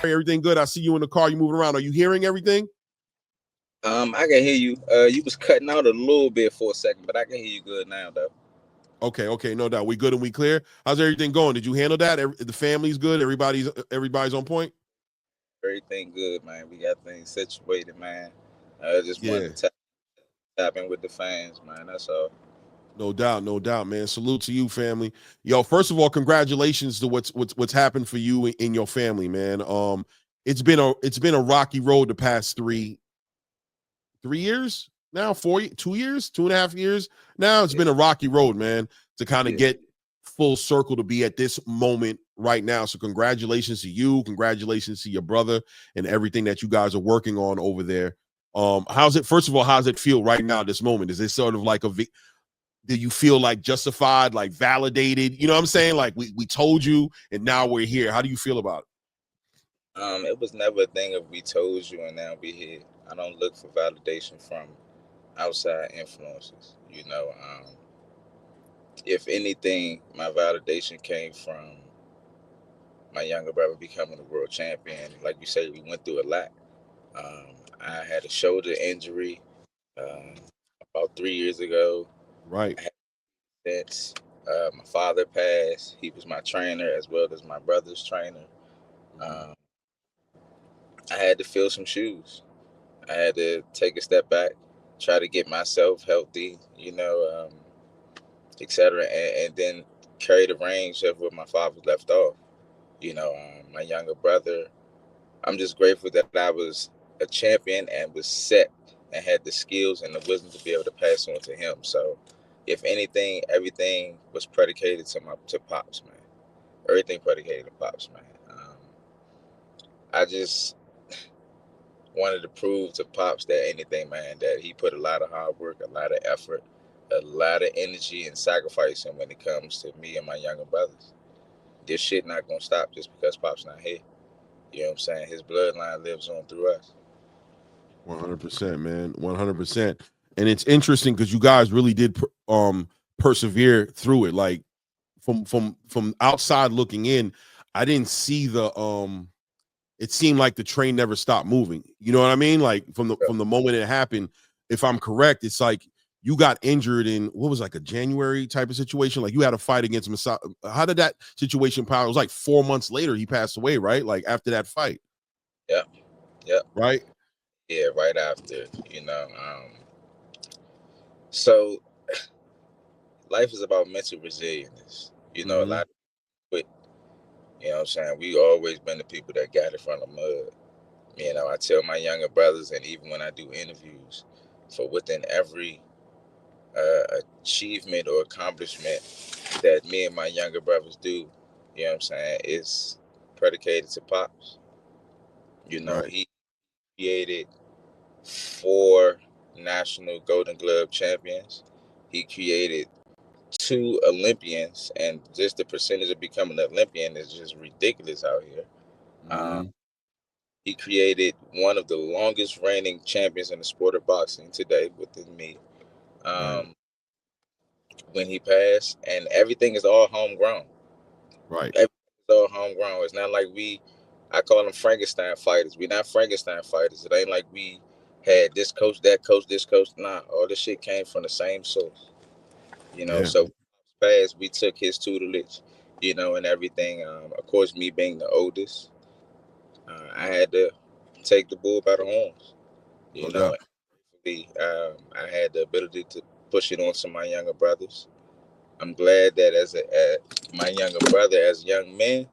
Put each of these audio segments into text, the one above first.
Everything good? I see you in the car. You moving around. Are you hearing everything? I can hear you. You was cutting out a little bit for a second, but I can hear you good now, though. Okay, no doubt. We good and we clear. How's everything going? Did you handle that? The family's good. Everybody's on point. Everything good, man. We got things situated, man. Just Yeah, wanted to tap in with the fans, man. That's all. no doubt, man. Salute to you, family. Yo, first of all, congratulations to what's happened for you in your family, man. It's been a rocky road the past 3 years now, 2 years, 2.5 years. Now it's Yeah, been a rocky road, man, to kind of yeah. get full circle to be at this moment right now. So congratulations to you, congratulations to your brother and everything that you guys are working on over there. How's it? First of all, how's it feel right now? This moment, is it sort of like do you feel like justified, like validated? You know what I'm saying? Like we told you, and now we're here. How do you feel about It was never a thing of we told you and now we here. I don't look for validation from outside influences. If anything, my validation came from my younger brother becoming a world champion. Like you said, we went through a lot. I had a shoulder injury um, about 3 years ago. it? Right. I had since my father passed. He was my trainer as well as my brother's trainer. Um, I had to fill some shoes. I had to take a step back, try to get myself healthy, etc., and then carry the reins of where my father left off. My younger brother, I'm just grateful that I was a champion and was set and had the skills and the wisdom to be able to pass on to him. So, if anything, everything was predicated to pops, man. Everything predicated to pops, man. I just wanted to prove to pops that anything, man, that he put a lot of hard work, a lot of effort, a lot of energy and sacrifice in when it comes to me and my younger brothers. This shit not gonna stop just because pops not here. You know what I'm saying? His bloodline lives on through us. 100%, man. 100%. And it's interesting because you guys really did persevere through it. Like from outside looking in, I didn't see it seemed like the train never stopped moving. You know what I mean? Like from the moment it happened, if I'm correct, it's like you got injured in what was like a January type of situation. Like you had a fight against Massa. How did that situation power? It was like 4 months later he passed away, right? Like after that fight, Yeah, yeah, right? yeah. Right after, So life is about mental resilience. A Hmm. lot of quit. You know what I'm saying? We always been the people that got it from the mud. I tell my younger brothers, and even when I do interviews, for within every achievement or accomplishment that me and my younger brothers do, you know what I'm saying, is predicated to pops. Right. He created 4 national Golden Glove champions. He created 2 Olympians, and just the percentage of becoming an Olympian is just ridiculous out here. Um, Hmm. he created one of the longest reigning champions in the sport of boxing today within me. Right. Um, when he passed, and everything is all homegrown. Right. Everything is all homegrown. It's not like I call them Frankenstein fighters. We're not Frankenstein fighters. It ain't like we had this coach, that coach, this coach. Nah, all this shit came from the same source. Yeah. So past we took his tutelage, and everything. Of course, me being the oldest, I had to take the bull by the horns. You No know, doubt. I had the ability to push it on to my younger brothers. I'm glad that as my younger brother, as young men,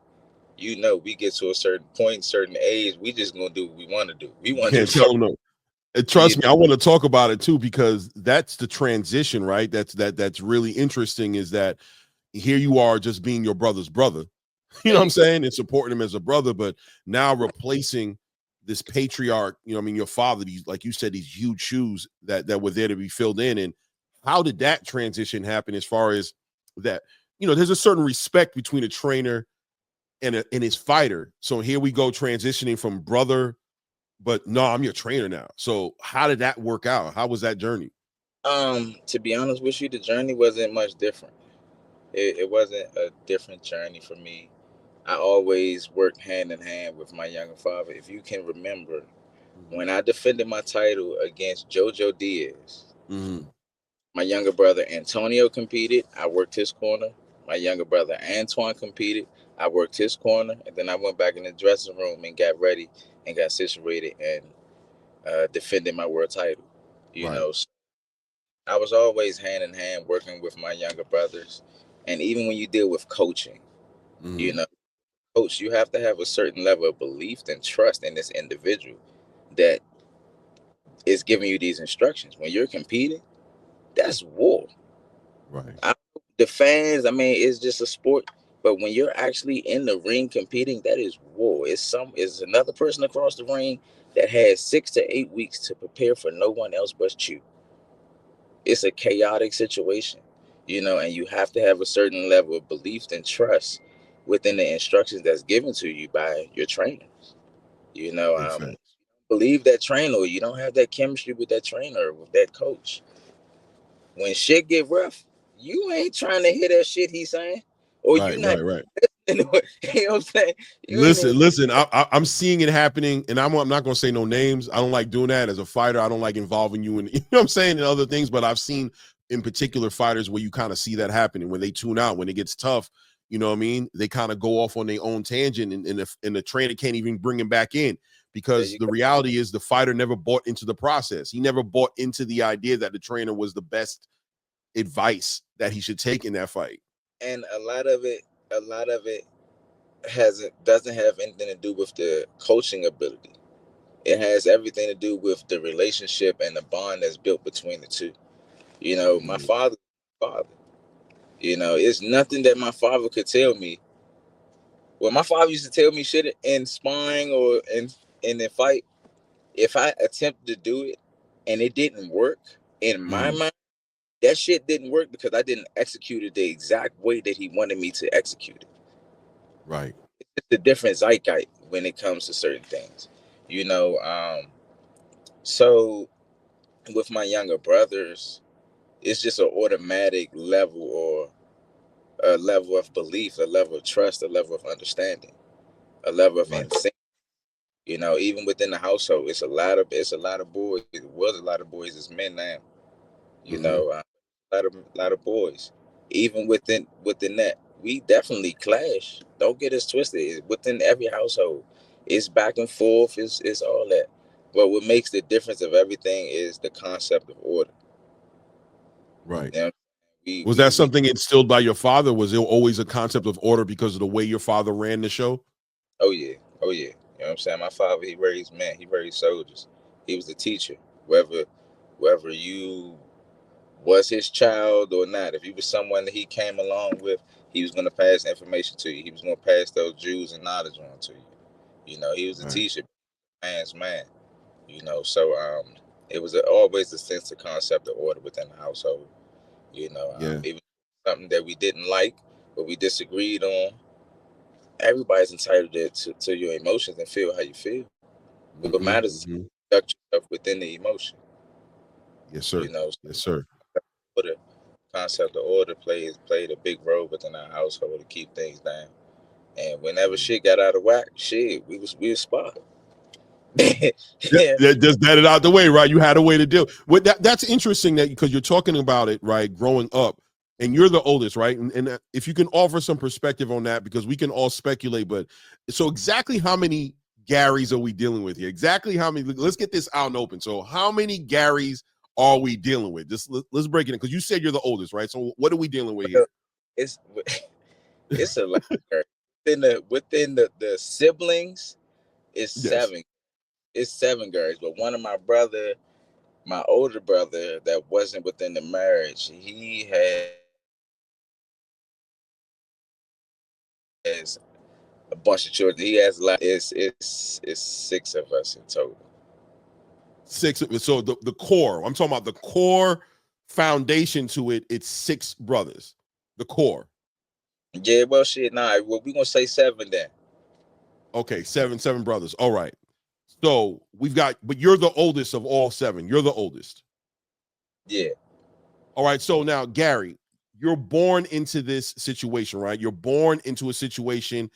we get to a certain point, certain age, we just gonna do what we want to do. We You want to do can't the tell first. them no. And You trust me, I want to talk about it too because that's the transition, right? That's really interesting. Is that here you are just being your brother's brother, you know There what you I'm go. saying, and supporting him as a brother, but now replacing this patriarch. I mean, your father. These, like you said, these huge shoes that were there to be filled in. And how did that transition happen? As far as that, there's a certain respect between a trainer and his fighter. So here we go transitioning from brother, but no, I'm your trainer now. So how did that work out? How was that journey? To be honest with you, the journey wasn't much different. It wasn't a different journey for me. I always worked hand in hand with my younger father. If you can remember, when I defended my title against Jojo Diaz, Mm-hmm. my younger brother Antonio competed. I worked his corner. My younger brother Antoine competed. I worked his corner. And then I went back in the dressing room and got ready and got situated and defended my world title. You Right. know, so I was always hand in hand working with my younger brothers. And even when you deal with coaching, you Mm-hmm. know, coach, you have to have a certain level of belief and trust in this individual that is giving you these instructions. When you're competing, that's war. Right. The fans, I mean, it's just a sport. But when you're actually in the ring competing, that is war. It's another person across the ring that has 6 to 8 weeks to prepare for no one else but you. It's a chaotic situation, and you have to have a certain level of belief and trust within the instructions that's given to you by your trainers. You know, Big um, facts. believe that trainer, or you don't have that chemistry with that trainer, with that coach. When shit get rough, you ain't trying to hear that shit he's saying, or you Right. not. Right. Right. You know what I'm saying? You ain't even. Listen. I'm seeing it happening, and I'm not going to say no names. I don't like doing that as a fighter. I don't like involving you in, you know what I'm saying, and other things. But I've seen in particular fighters where you kind of see that happening when they tune out, when it gets tough. You know what I mean? They kind of go off on their own tangent, and the trainer can't even bring him back in There because you the go. reality is the fighter never bought into the process. He never bought into the idea that the trainer was the best advice that he should take in that fight. And a lot of it hasn't doesn't have anything to do with the coaching ability. It has everything to do with the relationship and the bond that's built between the two. My Mhm. father. It's nothing that my father could tell me. Well, my father used to tell me shit in sparring or in the fight. If I attempted to do it and it didn't work, in my Mhm. mind, that shit didn't work because I didn't execute it the exact way that he wanted me to execute it. Right. It's a different zeitgeist when it comes to certain things, you know. So with my younger brothers, it's just an automatic level or a level of belief, a level of trust, a level of understanding, a level of Right. instinct. Even within the household, it's a lot of boys. It was a lot of boys as men now. You Mhm. know, a lot of boys. Even within that, we definitely clash. Don't get us twisted. Within every household, it's back and forth. It's all that. But what makes the difference of everything is the concept of order. Right. You know, we Was we that we. something instilled by your father? Was there always a concept of order because of the way your father ran the show? Oh yeah, oh yeah. You know what I'm saying? My father, he raised men. He raised soldiers. He was a teacher. Whether you was his child or not. If you was someone that he came along with, he was going to pass information to you. He was going to pass those Jews and knowledge on to you. He was a Right. teacher, man's man. So it was always a sense of concept of order within the household. Yeah. Even something that we didn't like, but we disagreed on. Everybody's entitled to your emotions and feel how you feel. What Mhm. matters is Mhm. conduct yourself within the emotion. Yes, You sir. know, Yes, sir. order, concept of order played a big role within our household to keep things down. And whenever Mhm. shit got out of whack, shit, we was spot. Yeah, Yeah. yeah, just that it out the way, right? You had a way to deal with that. That's interesting that because you're talking about it, right? Growing up, and you're the oldest, right? And if you can offer some perspective on that, because we can all speculate, but so exactly how many Garys are we dealing with here? Exactly how many? Let's get this out and open. So, how many Garys are we dealing with? Just let's break it in because you said you're the oldest, right? So, what are we dealing with here? it's it's a lot. Within the siblings, it's Yes. seven. It's seven girls, but one of my older brother that wasn't within the marriage, he has a bunch of children. He has like it's six of us in total. Six. So the core. I'm talking about the core foundation to it. It's six brothers. The core. Yeah, well, shit. Nah, well, we gonna say seven then. Okay, seven brothers. All right. So we've got, but you're the oldest of all seven. You're the oldest. Yeah. All right. So now, Gary, you're born into this situation, right? You're born into a situation.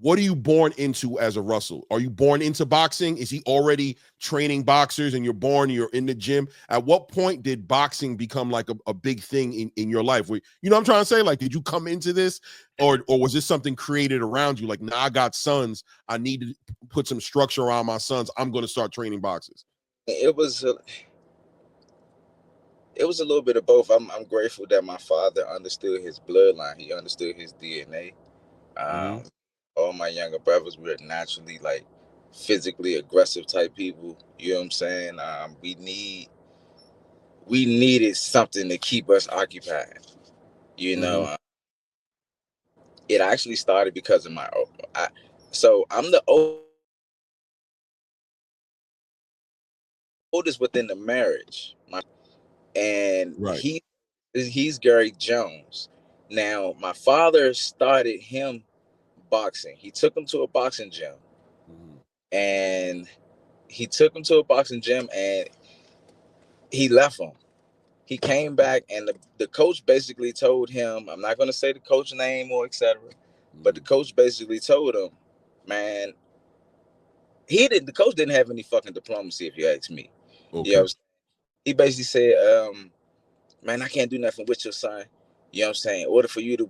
What are you born into as a Russell? Are you born into boxing? Is he already training boxers and you're in the gym? At what point did boxing become like a big thing in your life? You know what I'm trying to say? Like, did you come into this or was this something created around you? Like, now I got sons. I need to put some structure around my sons. I'm going to start training boxers. It was a little bit of both. I'm grateful that my father understood his bloodline. He understood his DNA. Mm-hmm. All my younger brothers were naturally like physically aggressive type people. You know what I'm saying? We needed something to keep us occupied. You know, it actually started because of so I'm the oldest within the marriage. And Right. he's Gary Jones. Now, my father started him boxing. He took him to a boxing gym, and he left him. He came back, and the coach basically told him, I'm not going to say the coach name or etc., but the coach basically told him, man, the coach didn't have any fucking diplomacy, if you ask me. Okay. You know, he basically said, man, I can't do nothing with your son. You know what I'm saying? In order for you to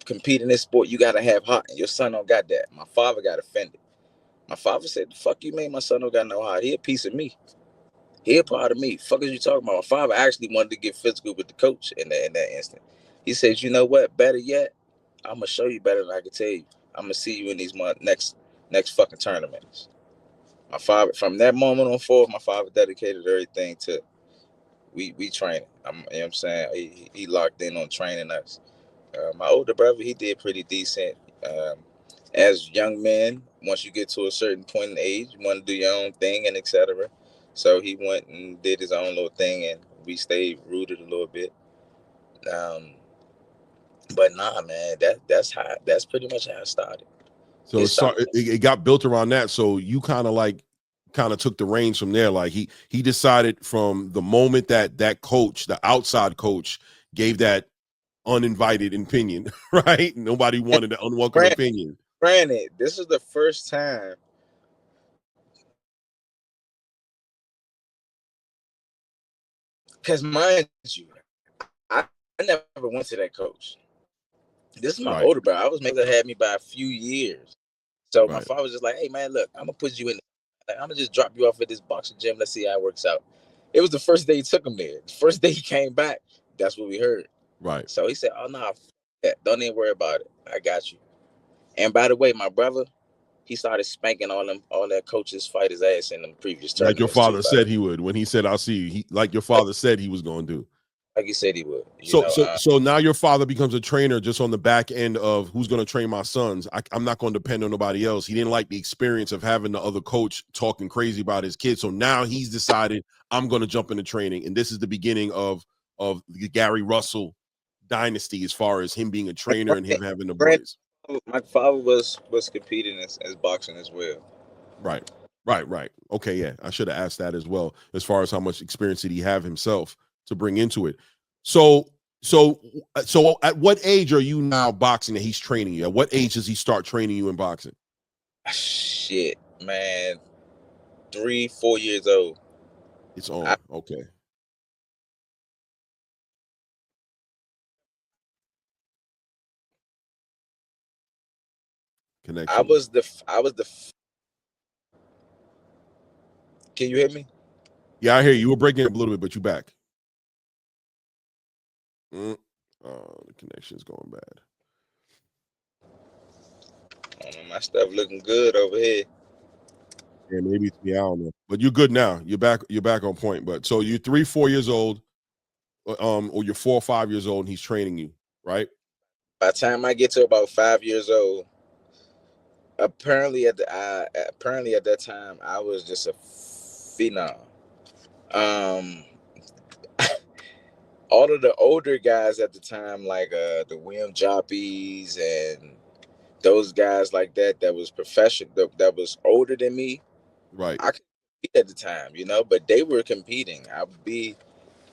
compete in this sport, you got to have heart. And your son don't got that. My father got offended. My father said, the fuck you mean my son don't got no heart? He a piece of me. He a part of me. Fuck is you talking about? My father actually wanted to get physical with the coach in that instant. He says, you know what? Better yet, I'm going to show you better than I can tell you. I'm going to see you in these next fucking tournaments. My father, from that moment on forward, my father dedicated everything to we training. You know what I'm saying? He locked in on training us. My older brother, he did pretty decent. As young men, once you get to a certain point in age, you want to do your own thing and etc. So he went and did his own little thing, and we stayed rooted a little bit. But nah, man, that's pretty much how it started. So it got built around that. So you kind of took the reins from there. Like he decided from the moment that coach, the outside coach, gave that uninvited opinion, right? Nobody wanted an unwelcome opinion. Granted, this is the first time. Because mind you, I never went to that coach. This is my older brother. I was maybe had me by a few years. So my father was just like, hey man, look, I'm gonna put you in. I'm gonna just drop you off at this boxing gym. Let's see how it works out. It was the first day he took him there. The first day he came back, that's what we heard. Right. So he said, oh no, don't even worry about it. I got you. And by the way, my brother, he started spanking all that coaches fighters ass in the previous tournaments. Like your father said he would. When he said, I'll see you. Like your father said he was going to do. Like he said he would. So now your father becomes a trainer just on the back end of who's going to train my sons. I'm not going to depend on nobody else. He didn't like the experience of having the other coach talking crazy about his kids. So now he's decided I'm going to jump into training. And this is the beginning of the Gary Russell dynasty as far as him being a trainer and him having the boys. My father was competing as boxing as well. Right. Okay, yeah. I should have asked that as well, as far as how much experience did he have himself to bring into it. So at what age are you now boxing that he's training you? At what age does he start training you in boxing? Shit, man. 3-4 years old. It's on. Okay. Connection. I was the Can you hear me? Yeah, I hear you. You were breaking up a little bit, but you back. Oh, the connection's going bad. My stuff looking good over here. Yeah, maybe it's me. I don't know. But you're good now. You're back on point. But so you're 3-4 years old, or you're 4 or 5 years old, and he's training you, right? By the time I get to about 5 years old, apparently at that time I was just a phenom. All of the older guys at the time, like the William Joppies and those guys like that was professional, that was older than me. Right. I could compete at the time, but they were competing. I would be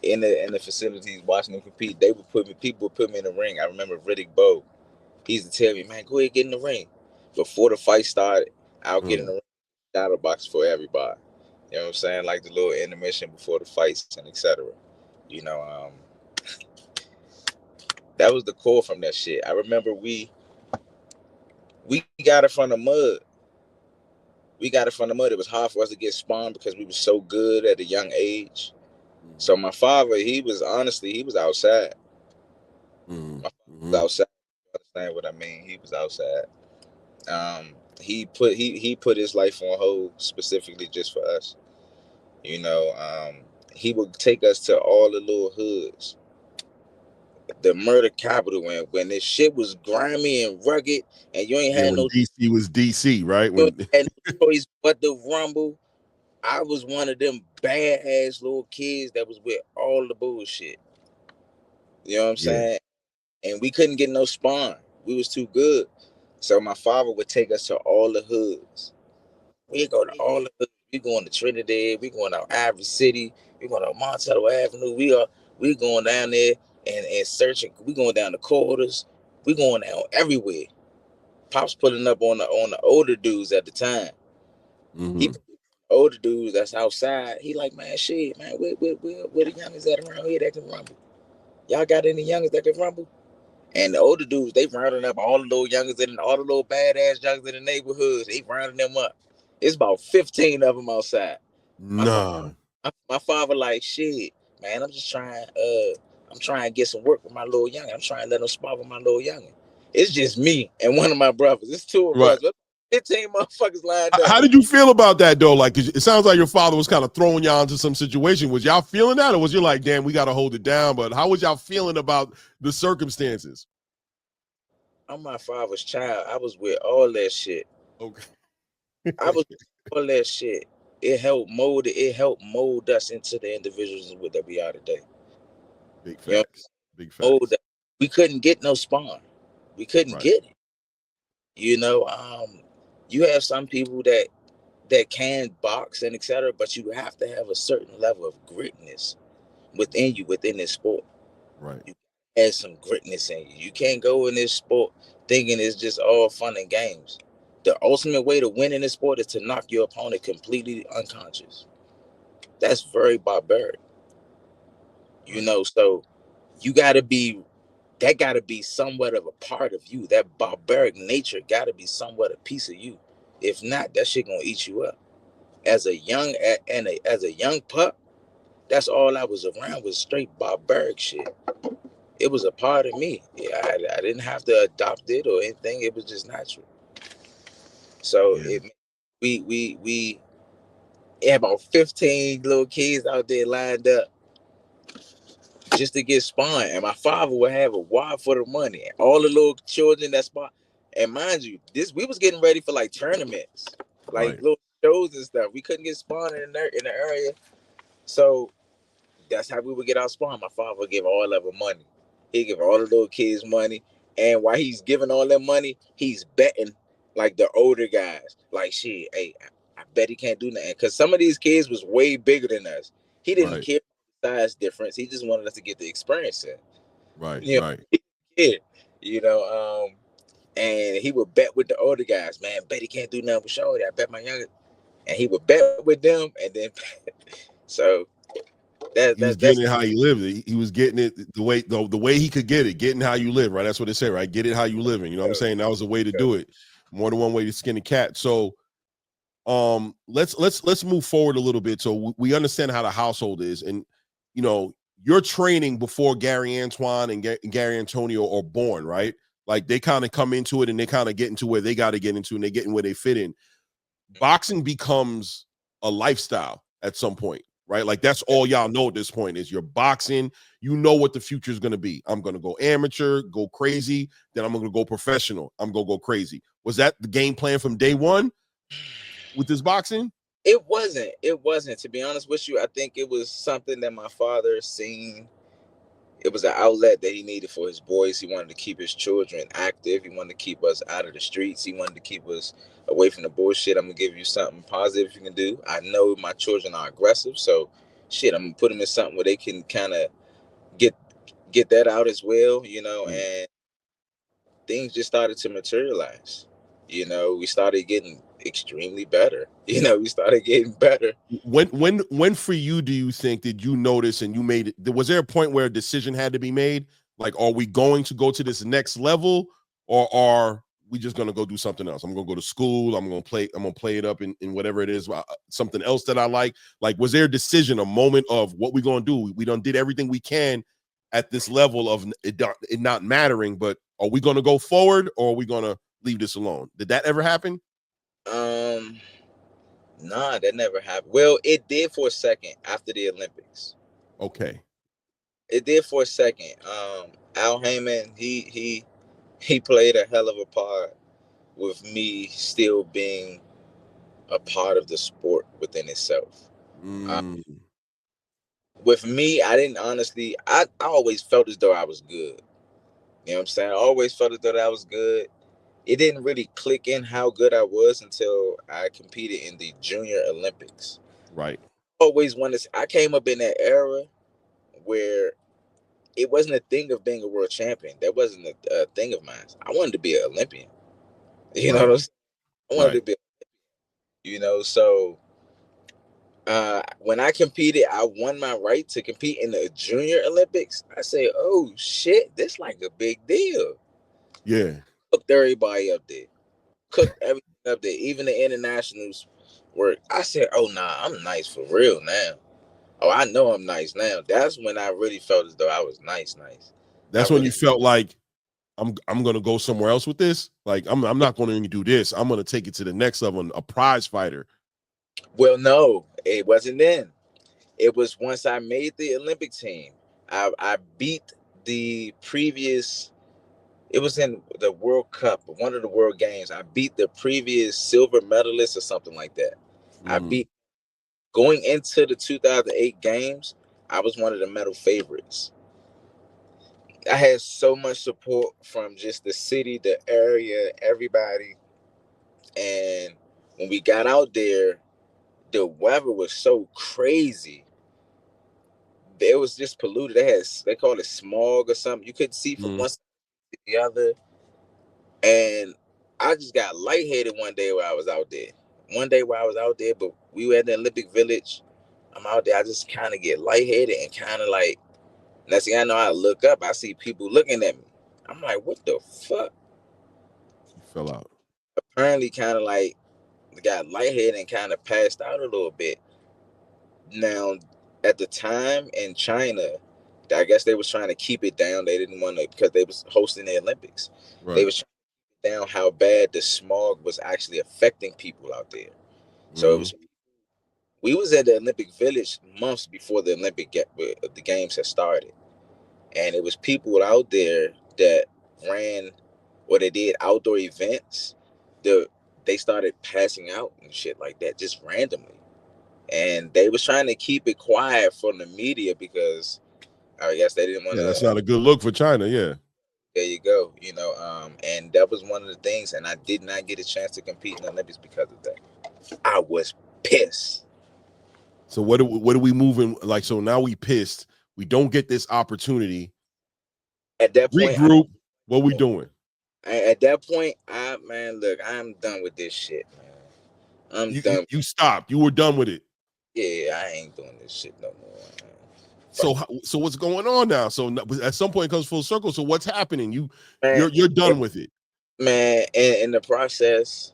in the facilities watching them compete. People would put me in the ring. I remember Riddick Bowe. He used to tell me, man, go ahead, get in the ring. Before the fight started, I'll get in the ring, shadow box for everybody. You know what I'm saying? Like the little intermission before the fights and etc. You know, that was the core from that shit. I remember we got it from the mud. We got it from the mud. It was hard for us to get spawned because we were so good at a young age. So my father, he was outside. My father was outside. You understand what I mean? He was outside. He put his life on hold specifically just for us. You know, he would take us to all the little hoods, the murder capital, when this shit was grimy and rugged, and you ain't had when DC was DC, right? you When had no choice but to rumble. I was one of them bad ass little kids that was with all the bullshit. You know what I'm saying? And we couldn't get no spawn. We was too good. So my father would take us to all the hoods. We go to all the hoods. We going to Trinidad. We going to Ivory City. We going to Montello Avenue. We going down there and searching. We going down the corridors. We going down everywhere. Pop's pulling up on the older dudes at the time. He older dudes that's outside. He like, man, shit, man, where the youngest at around here that can rumble? Y'all got any youngest that can rumble? And the older dudes, they rounding up all the little youngers and all the little badass youngers in the neighborhoods. They rounding them up. It's about 15 of them outside. nah. My father like, shit, man, I'm trying to get some work with my little youngin. I'm trying to let them spar with my little youngin. It's just me and one of my brothers. It's two of us. 15 motherfuckers lined up. How did you feel about that though? Like, it sounds like your father was kind of throwing y'all into some situation. Was y'all feeling that, or was you like, damn, we got to hold it down? But how was y'all feeling about the circumstances? I'm my father's child. I was with all that shit. Okay. I was with all that shit. It helped mold us into the individuals that we are today. Big facts. You know, Big facts. We couldn't get no spawn. We couldn't get it. You know, you have some people that can box and etc., but you have to have a certain level of gritness within you, within this sport. Right. You have some gritness in you. You can't go in this sport thinking it's just all fun and games. The ultimate way to win in this sport is to knock your opponent completely unconscious. That's very barbaric. You know, so you gotta be somewhat of a part of you. That barbaric nature gotta be somewhat a piece of you. If not, that shit gonna eat you up. As a young pup, that's all I was around was straight barbaric shit. It was a part of me. Yeah, I didn't have to adopt it or anything. It was just natural. So we had about 15 little kids out there lined up just to get spawned. And my father would have a wad for the money. And all the little children that spawn. And mind you, we was getting ready for like tournaments, like little shows and stuff. We couldn't get spawned in the area. So that's how we would get our spawn. My father would give all of them money. He'd give all the little kids money. And while he's giving all that money, he's betting like the older guys. Like, shit, hey, I bet he can't do nothing. Because some of these kids was way bigger than us. He didn't care the size difference. He just wanted us to get the experience in. Right, Yeah. You know, and he would bet with the older guys. Man, bet he can't do nothing with Shorty. I bet my younger. And he would bet with them. And then, so... He was getting it how you lived it. He was getting it the way he could get it, getting how you live, right? That's what they say, right? Get it how you living. You know what I'm saying? That was the way to do it. More than one way to skin a cat. So let's move forward a little bit. So we understand how the household is, and you know, your training before Gary Antoine and Gary Antonio are born, right? Like they kind of come into it and they kind of get into where they got to get into and they get in where they fit in. Boxing becomes a lifestyle at some point, right? Like that's all y'all know at this point is you're boxing. You know what the future is going to be. I'm going to go amateur, go crazy. Then I'm going to go professional. I'm going to go crazy. Was that the game plan from day one with this boxing? It wasn't, to be honest with you. I think it was something that my father seen. It was an outlet that he needed for his boys. He wanted to keep his children active. He wanted to keep us out of the streets. He wanted to keep us away from the bullshit. I'm going to give you something positive you can do. I know my children are aggressive, so shit, I'm gonna put them in something where they can kind of get that out as well, and things just started to materialize. We started getting extremely better. We started getting better. When for you do you think did you notice and you made it? Was there a point where a decision had to be made? Like, are we going to go to this next level, or are we just gonna go do something else? I'm gonna go to school. I'm gonna play it up in whatever it is, something else that I like. Like, was there a decision, a moment of what we gonna do? We done did everything we can at this level of it not mattering, but are we gonna go forward or are we gonna leave this alone? Did that ever happen? Nah, that never happened. Well, it did for a second after the Olympics. Okay. It did for a second. Al Heyman, he played a hell of a part with me still being a part of the sport within itself. With me, I didn't honestly, I always felt as though I was good. You know what I'm saying? I always felt as though I was good. It didn't really click in how good I was until I competed in the Junior Olympics. Right. Always wanted. I came up in that era where it wasn't a thing of being a world champion. That wasn't a thing of mine. I wanted to be an Olympian. You know what I'm saying? I wanted to be, so when I competed, I won my right to compete in the Junior Olympics. I said, oh shit, this like a big deal. Yeah. Cooked everybody up there. Cooked everything up there. Even the internationals were. I said, oh nah, I'm nice for real now. Oh, I know I'm nice now. That's when I really felt as though I was nice. That's when you felt like I'm gonna go somewhere else with this. Like I'm not gonna do this. I'm gonna take it to the next level. A prize fighter. Well, no, it wasn't then. It was once I made the Olympic team. I beat the previous. It was in the World Cup, one of the World Games. I beat the previous silver medalist or something like that. I beat going into the 2008 games. I was one of the medal favorites. I had so much support from just the city, the area, everybody. And when we got out there, the weather was so crazy. It was just polluted. They call it smog or something. You couldn't see from one side to the other. And I just got lightheaded one day while I was out there. But we were at the Olympic Village. I'm out there. I just kind of get lightheaded and kind of like, next thing I know, I look up. I see people looking at me. I'm like, what the fuck? You fell out. Apparently, kind of like got lightheaded and kind of passed out a little bit. Now, at the time in China, I guess they was trying to keep it down. They didn't want to because they was hosting the Olympics. Right. They was trying to keep down how bad the smog was actually affecting people out there. So it was. We was at the Olympic Village months before the the games had started, and it was people out there that ran or they did outdoor events. They started passing out and shit like that just randomly. And they was trying to keep it quiet from the media because I guess they didn't want to. Yeah, that's not a good look for China. Yeah. There you go. And that was one of the things. And I did not get a chance to compete in the Olympics because of that. I was pissed. So what are we moving like? So now we pissed. We don't get this opportunity. At that point, regroup. What we doing? At that point, look, I'm done with this shit, man. I'm done. You stopped. You were done with it. Yeah, I ain't doing this shit no more. So what's going on now? So at some point it comes full circle. So what's happening? You're done with it, man. In the process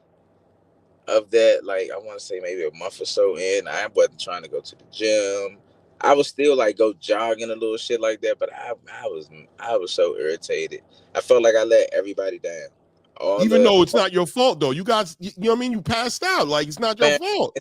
of that, like I want to say maybe a month or so in, I wasn't trying to go to the gym. I was still like go jogging a little shit like that, but I was so irritated. I felt like I let everybody down. Even though it's not your fault, though. You guys, you know what I mean? You passed out. Like it's not your fault.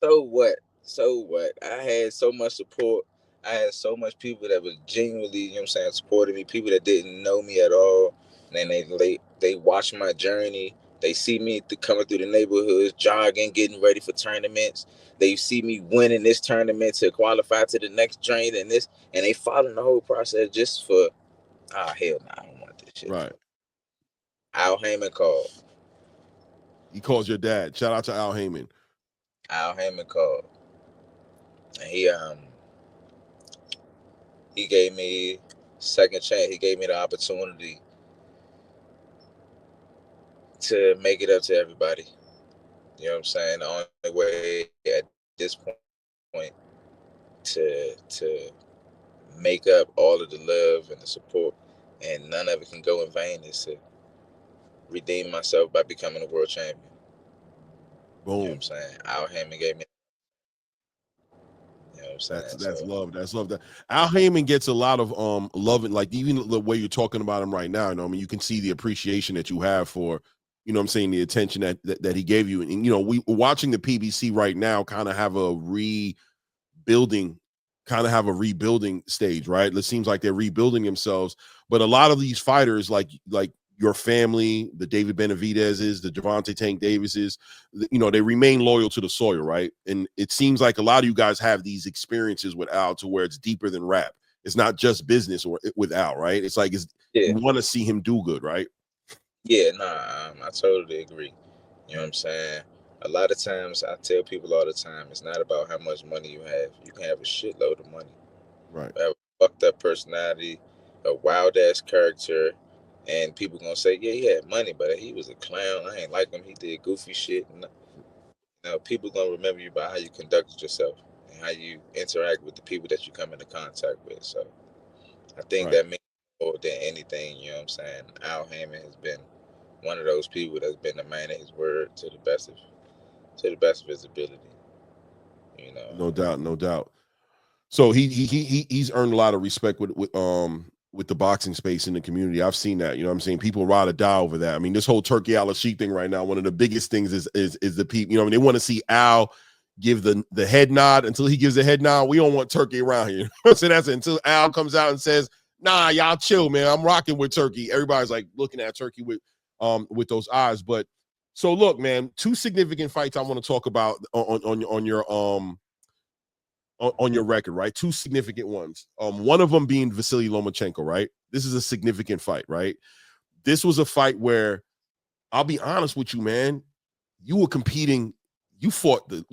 So what? I had so much support. I had so much people that was genuinely, you know what I'm saying, supporting me. People that didn't know me at all. And then they watch my journey. They see me coming through the neighborhoods, jogging, getting ready for tournaments. They see me winning this tournament to qualify to the next journey and this, and they following the whole process just for, hell no, I don't want this shit. Right. Al Heyman called. He calls your dad. Shout out to Al Heyman. Al Heyman called. And he gave me second chance. He gave me the opportunity to make it up to everybody. You know what I'm saying? The only way at this point to make up all of the love and the support, and none of it can go in vain, is to redeem myself by becoming a world champion. You know what I'm Boom. saying? Al Heyman gave me. You know what I'm saying? That's So love. That's love. That Al Heyman gets a lot of love, and like even the way you're talking about him right now. You know, I mean, you can see the appreciation that you have for, you know what I'm saying, the attention that he gave you. And you know, we're watching the PBC right now kind of have a rebuilding, stage, right? It seems like they're rebuilding themselves. But a lot of these fighters, like your family, the David Benavidez's, the Javante Tank Davises, you know, they remain loyal to the soil, right? And it seems like a lot of you guys have these experiences with Al to where it's deeper than rap. It's not just business or with Al, right? It's like yeah, you want to see him do good, right? yeah, nah, I totally agree. You know what I'm saying? A lot of times, I tell people all the time, it's not about how much money you have. You can have a shitload of money, Right. have a fucked up personality, a wild ass character, and people gonna say, yeah, he had money, but he was a clown. I ain't like him. He did goofy shit. And, you know, people gonna remember you by how you conducted yourself and how you interact with the people that you come into contact with. So I think Right. that means more than anything. You know what I'm saying? Al Heyman has been one of those people that's been a man of his word to the best of his ability. You No know, doubt, no doubt. So he's earned a lot of respect with the boxing space in the community. I've seen that. You know what I'm saying? People ride or die over that. I mean, this whole Turkey Al Sheik thing right now, one of the biggest things is the people, you know, I mean, they want to see Al give the head nod. Until he gives the head nod, we don't want Turkey around here. So that's it. Until Al comes out and says, nah, y'all chill, man. I'm rocking with Turkey. Everybody's like looking at Turkey with those eyes. But so look, man, two significant fights I want to talk about on your on your record, right? Two significant ones. One of them being Vasily Lomachenko, right? This is a significant fight, right? This was a fight where I'll be honest with you, man. You were competing. You fought the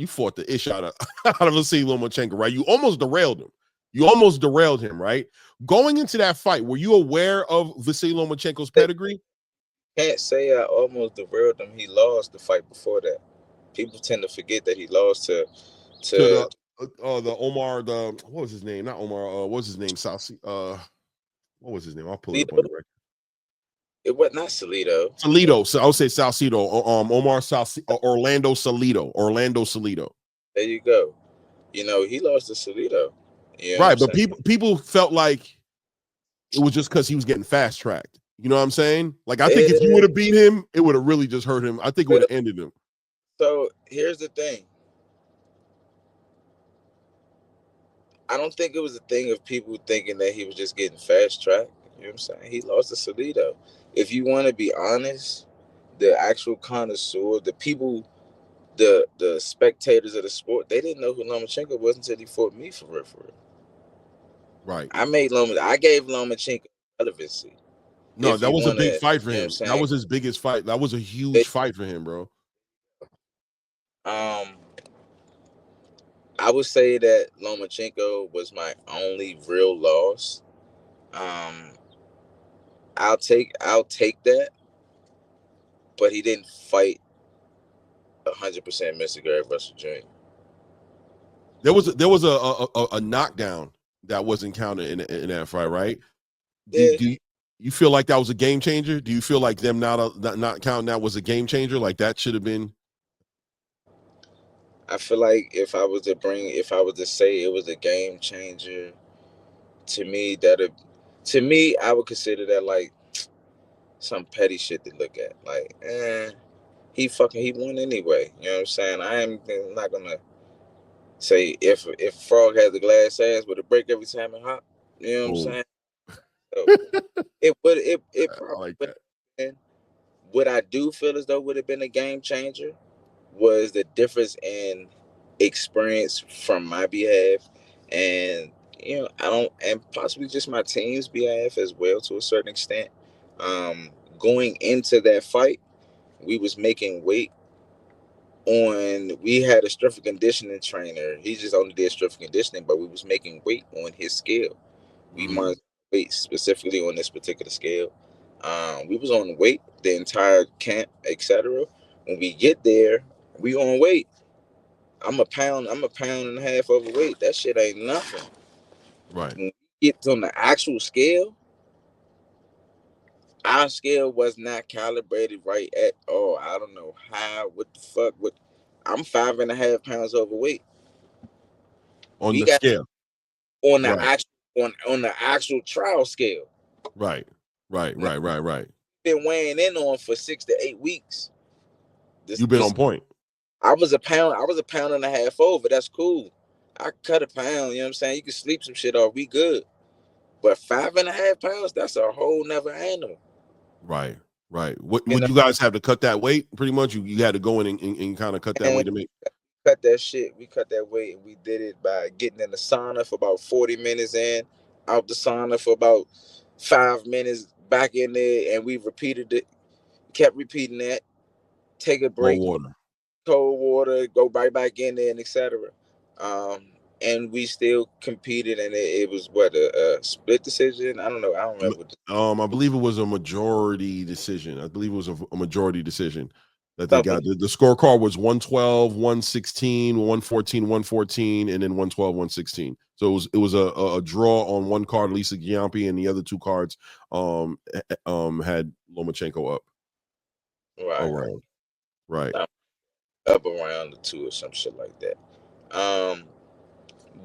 ish out of out of Vasily Lomachenko, right? You almost derailed him. Right? Going into that fight, were you aware of Vasily Lomachenko's pedigree? can't say I almost derailed him. He lost the fight before that. People tend to forget that he lost To to the Omar, the what was his name? Not Omar. What was his name? What was his name? I'll pull it up on Salido. the record. It was not Salido. Salido. So I'll say Salcido. Omar Orlando Salido. Orlando Salido. There you go. You know, he lost to Salido. You know what I'm Right, but saying? people felt like it was just because he was getting fast tracked. You know what I'm saying? Like I think if you Eh, would have beat him, it would have really just hurt him. I think it would have ended him. So here's the thing. I don't think it was a thing of people thinking that he was just getting fast tracked. You know what I'm saying? He lost to Salido. If you want to be honest, the actual connoisseur, the people, the spectators of the sport, they didn't know who Lomachenko was until he fought me for real, for real. Right. I gave Lomachenko relevancy. No, If that you was a want to, big fight for you know what I'm him. That saying? was his biggest fight. That was a They, huge fight for him, bro. um, I would say that Lomachenko was my only real loss. Um, I'll take that, but he didn't fight 100% Mr. Gary Russell Jr. There was a knockdown that wasn't counted in that fight, right? Do, Yeah, do you feel like that was a game changer? Do you feel like them not counting that was a game changer? Like that should have been. I feel like if I was to say it was a game changer, to me I would consider that like some petty shit to look at. Like, he won anyway. You know what I'm saying? I'm not gonna say if Frog had the glass ass, would it break every time it hop? You know what I'm Boom. saying? So it I probably like would that. have been. What I do feel as though would have been a game changer was the difference in experience from my behalf, and I don't, and possibly just my team's behalf as well to a certain extent. Going into that fight, we was making weight we had a strength and conditioning trainer. He just only did strength and conditioning, but we was making weight on his scale. We must weight specifically on this particular scale. We was on weight the entire camp, etc. When we get there, we on weight. I'm a pound and a half overweight. That shit ain't nothing. Right. When we get on the actual scale, our scale was not calibrated right at all. I don't know how. What the fuck? What? I'm 5.5 pounds overweight. On We the got scale. on the Right. actual on the actual trial scale. Right. Right. Now, Right. Right. Right. been weighing in on for 6 to 8 weeks. You've been on point. I was a pound and a half over. That's cool. I cut a pound, you know what I'm saying? You can sleep some shit off, we good. But 5.5 pounds, that's a whole nother animal. Right. Right. What You would know, you guys have to cut that weight? Pretty much, you had to go in and kind of cut that and weight to make. cut that shit. We cut that weight, and we did it by getting in the sauna for about 40 minutes in, out the sauna for about 5 minutes, back in there, and we repeated it, kept repeating that. Take a break, cold water, go right back in there, and etc. And we still competed, and it was what a split decision. I don't know. I don't remember. I believe it was a majority decision. I believe it was a majority decision that they got. The scorecard was 112, 116, 114, 114, and then 112, 116. So it was a draw on one card, Lisa Giampi, and the other two cards had Lomachenko up. Right. Around. Right. Up around the 2 or some shit like that.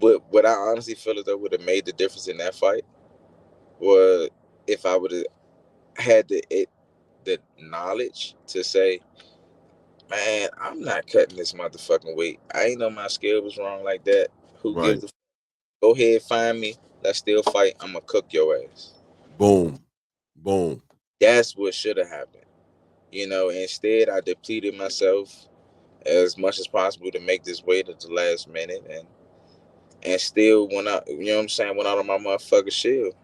But what I honestly feel as though would have made the difference in that fight was if I would have had the knowledge to say, man, I'm not cutting this motherfucking weight. I ain't know my scale was wrong like that. Who gives a fuck? Go ahead, find me. Let's still fight. I'm gonna cook your ass. Boom. Boom. That's what should have happened. Instead I depleted myself as much as possible to make this weight at the last minute and still went out, you know what I'm saying, went out on my motherfucking shield.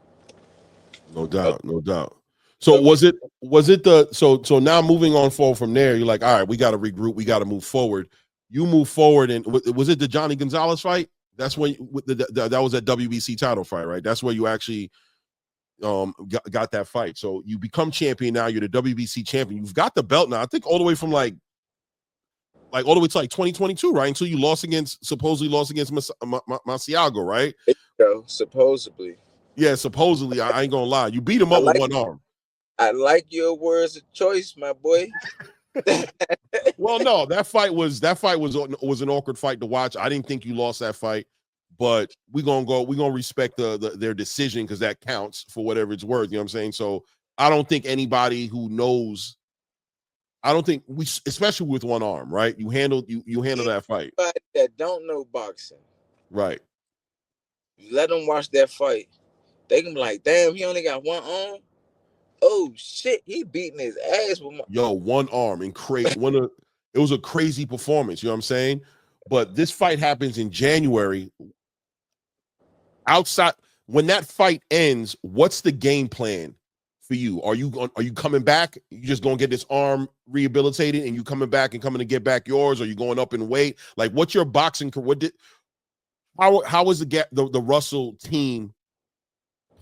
No doubt, no doubt. So was it the so now moving on forward from there, you're like, all right, we got to regroup, we got to move forward. You move forward, and was it the Johnny Gonzalez fight? That's when that was that WBC title fight, right? That's where you actually got that fight. So you become champion now. You're the WBC champion. You've got the belt now. I think all the way from like all the way to like 2022, right? Until you supposedly lost against Masiago, right? Supposedly. Yeah, supposedly. I ain't gonna lie. You beat him up with one arm. I like your words of choice, my boy. Well, no, that fight was an awkward fight to watch. I didn't think you lost that fight, but we're gonna respect their decision because that counts for whatever it's worth. You know what I'm saying? So I don't think anybody who knows. I don't think especially with one arm, right? You handle that fight. That don't know boxing, right? You let them watch that fight. They can be like, damn, he only got one arm. Oh shit, he beating his ass with one arm and it was a crazy performance, you know what I'm saying? But this fight happens in January. Outside, when that fight ends, what's the game plan for you? Are you coming back? You just gonna get this arm rehabilitated and you coming back and coming to get back yours? Or you going up in weight? Like, what's your boxing career? How is the Russell team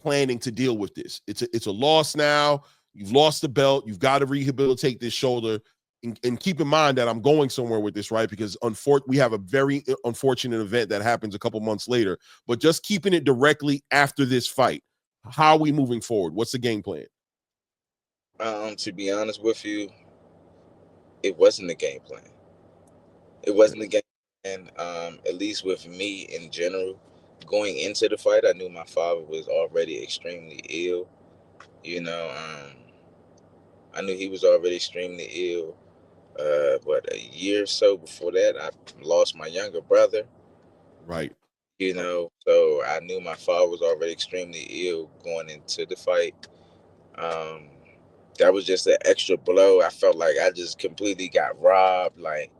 planning to deal with this? It's a loss now. You've lost the belt. You've got to rehabilitate this shoulder. And keep in mind that I'm going somewhere with this, right? Because we have a very unfortunate event that happens a couple months later. But just keeping it directly after this fight, how are we moving forward? What's the game plan? To be honest with you, it wasn't the game plan. It wasn't the game plan. At least with me in general, going into the fight, I knew my father was already extremely ill. I knew he was already extremely ill. But a year or so before that, I lost my younger brother. Right. So I knew my father was already extremely ill going into the fight. That was just an extra blow. I felt like I just completely got robbed. Like,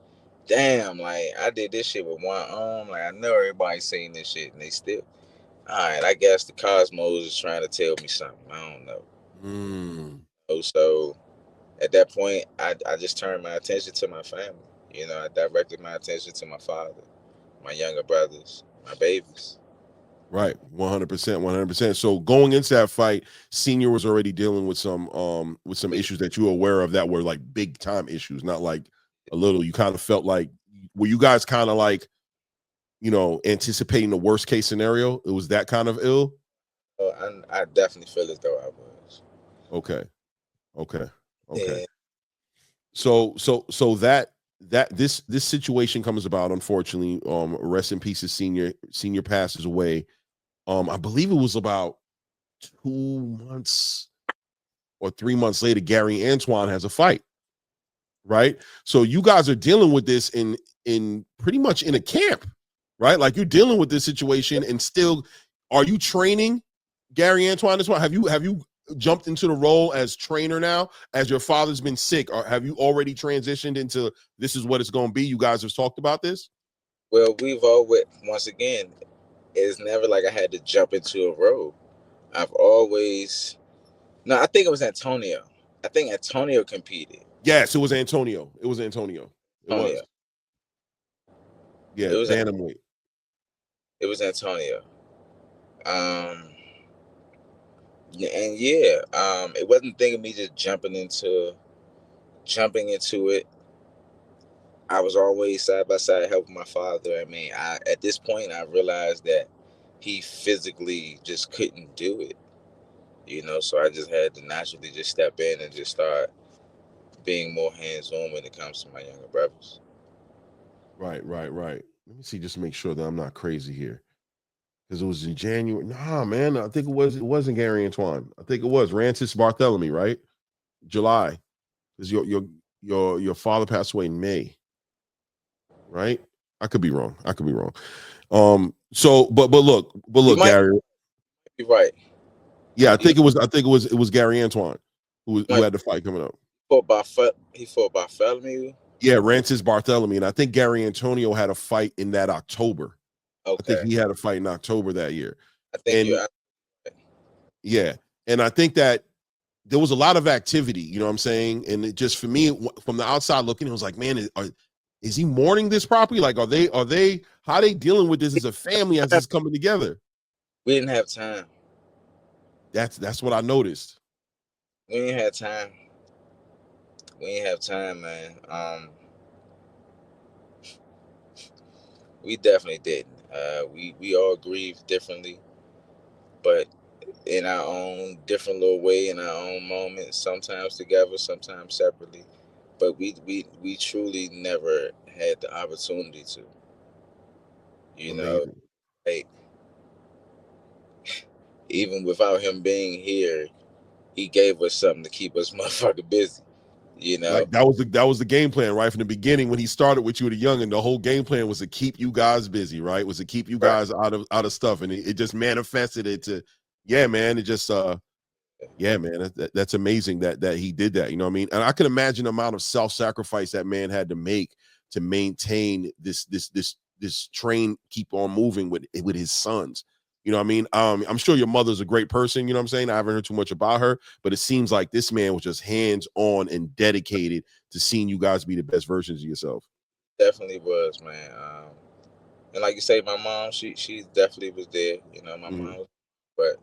damn, like I did this shit with one arm. Like I know everybody's saying this shit and they still. All right, I guess the cosmos is trying to tell me something. I don't know. So at that point, I just turned my attention to my family. I directed my attention to my father, my younger brothers, my babies. Right, 100%, 100%. So going into that fight, Senior was already dealing with some issues that you were aware of that were like big time issues, not like a little. You kind of felt like, were you guys kind of like, anticipating the worst case scenario? It was that kind of ill. I definitely feel as though I was. Okay, okay, okay. Yeah. So that this situation comes about, unfortunately. Rest in peace, senior passes away. I believe it was about 2 months or 3 months later. Gary Antoine has a fight, right? So you guys are dealing with this in pretty much in a camp, right? Like you're dealing with this situation, and still, are you training Gary Antoine as well? Have you jumped into the role as trainer now, as your father's been sick, or have you already transitioned into this is what it's going to be? You guys have talked about this. Well, we've always, once again, it's never like I had to jump into a role. I've always, no, I think it was Antonio. I think Antonio competed. Yes, it was Antonio. It was Antonio. It Antonio. was. Yeah, It was bantamweight. it was Antonio. Um, yeah, and yeah, it wasn't a thing of me just jumping into it. I was always side by side helping my father. I mean, at this point I realized that he physically just couldn't do it. So I just had to naturally just step in and just start being more hands-on when it comes to my younger brothers. Right, right, right. Let me see, just to make sure that I'm not crazy here. Because it was in January. Nah, man. I think it wasn't Gary Antoine. I think it was Rancis Barthélemy, right? July. Because your father passed away in May, right? I could be wrong. I could be wrong. So but look, You might Gary. be right. Yeah, I You think it was Gary Antoine who might had the fight coming up. he fought Bartholomew. Yeah, Rancis Barthélemy. And I think Gary Antonio had a fight in that October. I think Okay, he had a fight in October that year. I think And you're. yeah, and I think that there was a lot of activity, you know what I'm saying? And it just, for me, from the outside looking, it was like, man, is he mourning this property? Like, how are they dealing with this as a family as it's coming together? We didn't have time. That's what I noticed. We didn't have time. We didn't have time, man. We definitely didn't. We all grieved differently, but in our own different little way, in our own moments. Sometimes together, sometimes separately. But we truly never had the opportunity to. You know, Amazing. like even without him being here, he gave us something to keep us motherfucking busy. You know, Like that was the game plan right from the beginning when he started with you at a young, and the whole game plan was to keep you guys busy, right? Was to keep you right? guys out of stuff, and it just manifested it to, yeah, man. It just yeah, man, that's amazing that he did that. You know what I mean? And I can imagine the amount of self-sacrifice that man had to make to maintain this train keep on moving with his sons. You know what I mean? I'm sure your mother's a great person. You know what I'm saying? I haven't heard too much about her, but it seems like this man was just hands on and dedicated to seeing you guys be the best versions of yourself. Definitely was, man. And like you say, my mom, she definitely was there. My Mhm. mom, but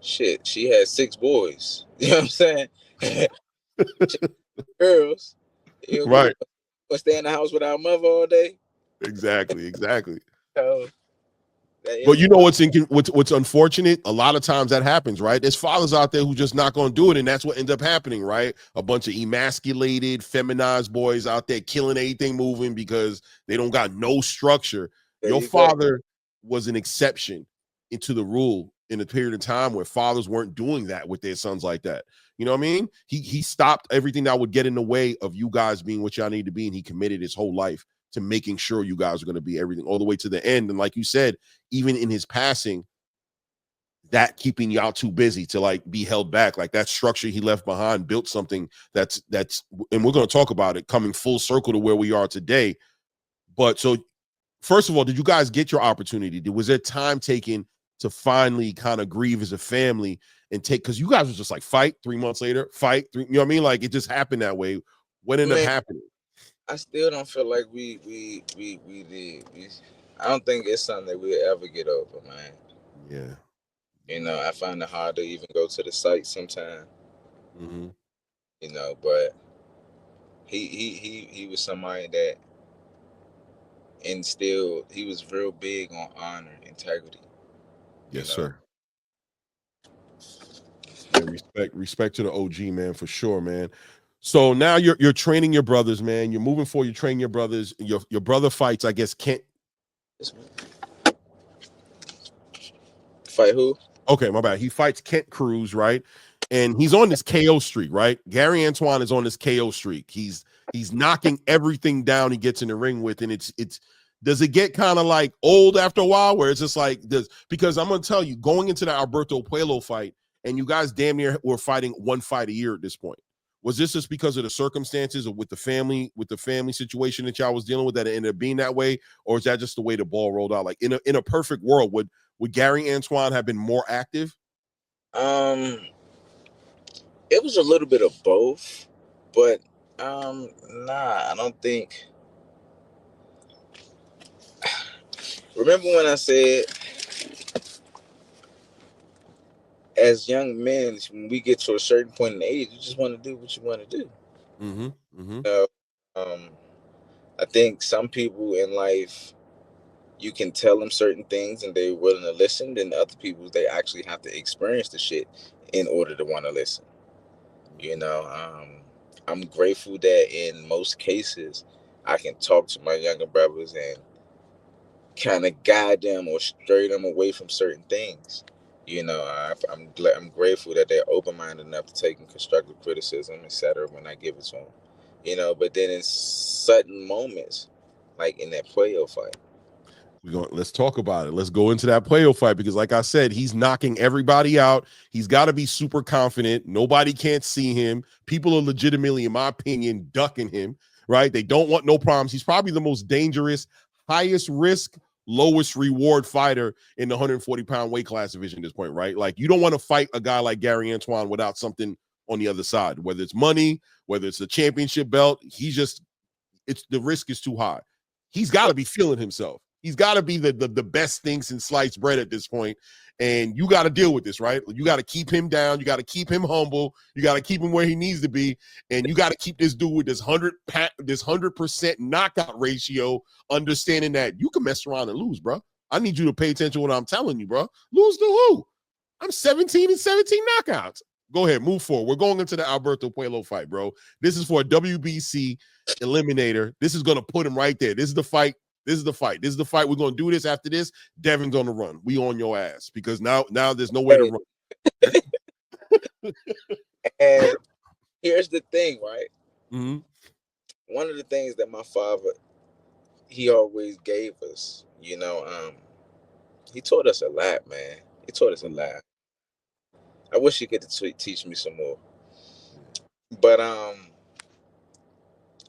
shit, she had 6 boys. You know what I'm saying? She had girls. We Right. would stay in the house with our mother all day. Exactly. Exactly. So it But was you know one. what's unfortunate? A lot of times that happens, right? There's fathers out there who just not going to do it, and that's what ends up happening, right? A bunch of emasculated, feminized boys out there killing anything moving because they don't got no structure. There Your you go. father was an exception into the rule in a period of time where fathers weren't doing that with their sons like that. You know what I mean? He stopped everything that would get in the way of you guys being what y'all need to be, and he committed his whole life to making sure you guys are going to be everything all the way to the end. And like you said, even in his passing, that keeping y'all too busy to like be held back, like that structure he left behind built something that's and we're going to talk about it coming full circle to where we are today. But so first of all, did you guys get your opportunity? Was there time taken to finally kind of grieve as a family and take, because you guys was just like fight 3 months later, fight three, you know what I mean? Like it just happened that way. What ended up Man, happening? I still don't feel like we did. I don't think it's something that we'll ever get over, man. Yeah. You know, I find it hard to even go to the site sometimes. Mm-hmm. You know, but he was somebody that instilled. He was real big on honor, integrity. You Yes, know, sir. Yeah, respect to the OG, man, for sure, man. So now you're training your brothers, man. You're moving forward. You're training your brothers. Your brother fights, I guess, Kent. fight who? Okay, my bad. He fights Kent Cruz, right? And he's on this KO streak, right? Gary Antoine is on this KO streak. He's knocking everything down he gets in the ring with, and it's does it get kind of like old after a while where it's just like this? Because I'm gonna tell you, going into the Alberto Puello fight, and you guys damn near were fighting one fight a year at this point. Was this just because of the circumstances or with the family situation that y'all was dealing with that it ended up being that way, or is that just the way the ball rolled out? Like in a perfect world, would Gary Antoine have been more active? Um, it was a little bit of both, but nah, I don't think. Remember when I said, as young men, when we get to a certain point in age, you just want to do what you want to do. Mm-hmm. Mm-hmm. Um, I think some people in life, you can tell them certain things and they're willing to listen. Then other people, they actually have to experience the shit in order to want to listen. You know, I'm grateful that in most cases, I can talk to my younger brothers and kind of guide them or stray them away from certain things. You know, I'm grateful that they're open minded enough to taking constructive criticism, etc. When I give it to them. You know, but then in certain moments, like in that Puello fight, Let's talk about it. Let's go into that Puello fight because, like I said, he's knocking everybody out. He's got to be super confident. Nobody can't see him. People are legitimately, in my opinion, ducking him. Right? They don't want no problems. He's probably the most dangerous, highest risk, lowest reward fighter in the 140-pound weight class division at this point. Right? Like you don't want to fight a guy like Gary Antoine without something on the other side, whether it's money, whether it's a championship belt. It's the risk is too high. He's got to be feeling himself. He's got to be the best thing since sliced bread at this point. And you got to deal with this, right? You got to keep him down. You got to keep him humble. You got to keep him where he needs to be. And you got to keep this dude with this 100% knockout ratio, understanding that you can mess around and lose, bro. I need you to pay attention to what I'm telling you, bro. Lose to who? I'm 17 and 17 knockouts. Go ahead, move forward. We're going into the Alberto Puello fight, bro. This is for a WBC eliminator. This is going to put him right there. This is the fight. This is the fight. This is the fight. We're going to do this after this. Devin's on the run. We on your ass because now there's nowhere to run. and here's the thing, right? Mm-hmm. One of the things that my father, he always gave us, he taught us a lot, man. He taught us a lot. I wish he could teach me some more. But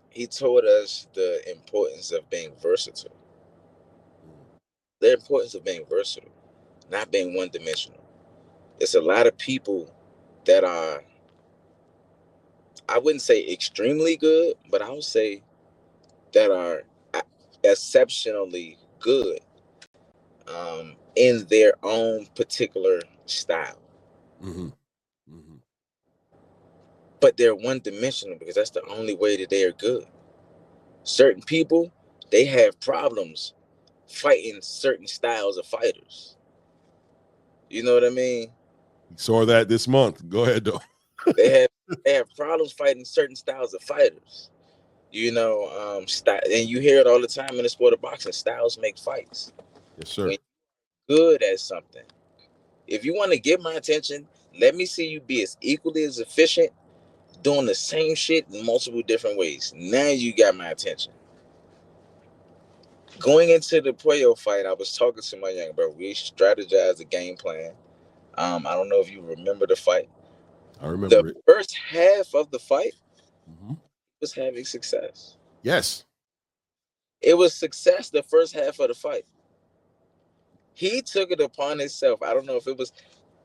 he taught us the importance of being versatile. The importance of being versatile, not being one dimensional. There's a lot of people that are, I wouldn't say extremely good, but I would say that are exceptionally good in their own particular style. Mm-hmm. Mm-hmm. But they're one dimensional because that's the only way that they are good. Certain people, they have problems fighting certain styles of fighters. You know what I mean? Saw that this month. Go ahead, though. They have problems fighting certain styles of fighters. And you hear it all the time in the sport of boxing. Styles make fights. Yes, sir. When you're good at something, if you want to get my attention, let me see you be as equally as efficient doing the same shit in multiple different ways. Now you got my attention. Going into the Puello fight, I was talking to my young brother. We strategized a game plan. I don't know if you remember the fight. I remember it. The first half of the fight was having success. Yes. It was success the first half of the fight. He took it upon himself. I don't know if it was.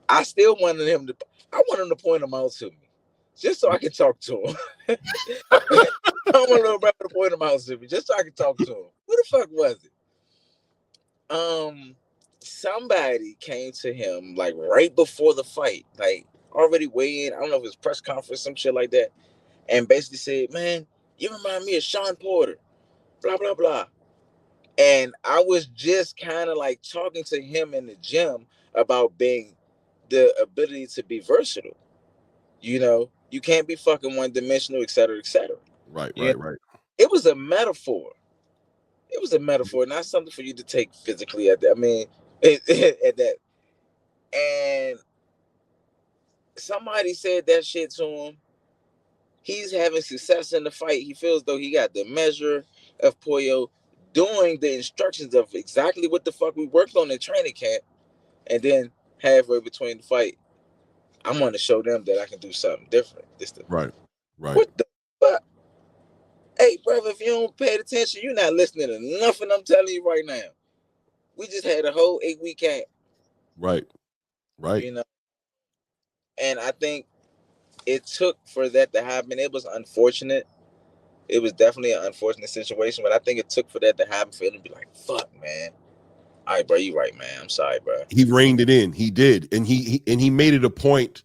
I still wanted him to. I wanted him to point him out to me, just so I could talk to him. I want little brother to point him out to me, just so I could talk to him. Who the fuck was it? somebody came to him like right before the fight, like already weighing. I don't know if it was press conference, some shit like that, and basically said, "Man, you remind me of Sean Porter." Blah blah blah. And I was just kind of like talking to him in the gym about being the ability to be versatile. You know, you can't be fucking one dimensional, et cetera, et cetera. Right, You know? right, right. It was a metaphor. It was a metaphor, not something for you to take physically at that. I mean, at that. And somebody said that shit to him. He's having success in the fight. He feels though he got the measure of Pollo doing the instructions of exactly what the fuck we worked on in training camp. And then halfway between the fight, I'm going to show them that I can do something different. Right, right. What the fuck? Hey, brother, if you don't pay attention, you're not listening to nothing I'm telling you right now. We just had a whole 8-week camp. Right, right. You know, and I think it took for that to happen. It was unfortunate. It was definitely an unfortunate situation, but I think it took for that to happen for him to be like, fuck, man. All right, bro, you right, man. I'm sorry, bro. He reined it in. He did. And he made it a point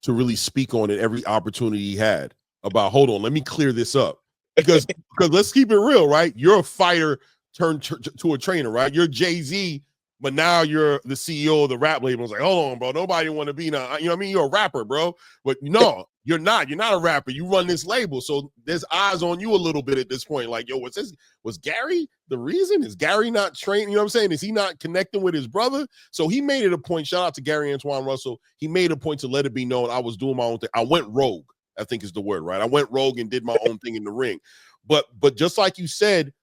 to really speak on it every opportunity he had about, hold on, let me clear this up. Because let's keep it real, right? You're a fighter turned to a trainer, right? You're Jay-Z, but now you're the CEO of the rap label. It's like, hold on, bro. Nobody want to be now. You know what I mean? You're a rapper, bro. But no, you're not. You're not a rapper. You run this label. So there's eyes on you a little bit at this point. Like, yo, what's this? Was Gary the reason? Is Gary not trained? You know what I'm saying? Is he not connecting with his brother? So he made it a point. Shout out to Gary Antoine Russell. He made a point to let it be known I was doing my own thing. I went rogue, I think is the word, right? I went rogue and did my own thing in the ring. But just like you said,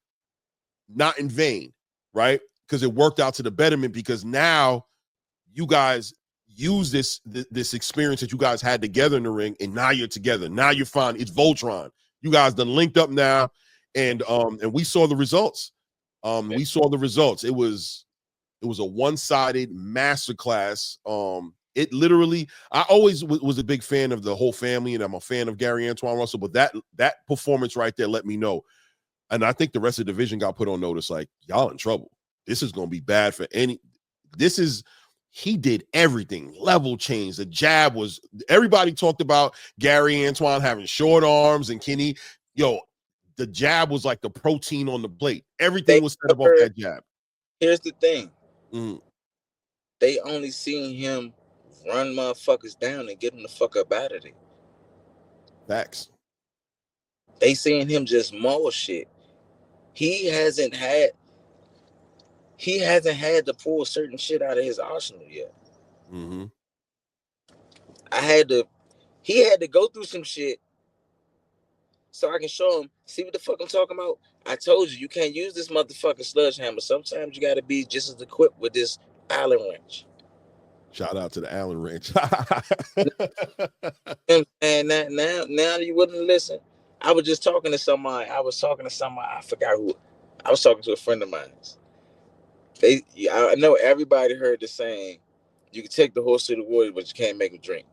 not in vain, right? Because it worked out to the betterment, because now you guys use this experience that you guys had together in the ring, and now you're together. Now you're fine. It's Voltron. You guys done linked up now, and we saw the results. We saw the results. It was a one-sided masterclass. It literally, I always was a big fan of the whole family, and I'm a fan of Gary Antoine Russell, but that performance right there let me know. And I think the rest of the division got put on notice, like, y'all in trouble. This is going to be bad for he did everything. Level change. The jab was, everybody talked about Gary Antoine having short arms and Kenny. Yo, the jab was like the protein on the plate. Everything was set up off that jab. Here's the thing. They only seen him run motherfuckers down and get them the fuck up out of there. Facts. They seen him just maul shit. He hasn't had to pull certain shit out of his arsenal yet. Mm-hmm. He had to go through some shit so I can show him, see what the fuck I'm talking about? I told you can't use this motherfucking sledgehammer. Sometimes you got to be just as equipped with this Allen wrench. Shout out to the Allen wrench. And now you wouldn't listen. I was just talking to somebody. I forgot who. I was talking to a friend of mine. I know everybody heard the saying, you can take the horse to the water, but you can't make him drink.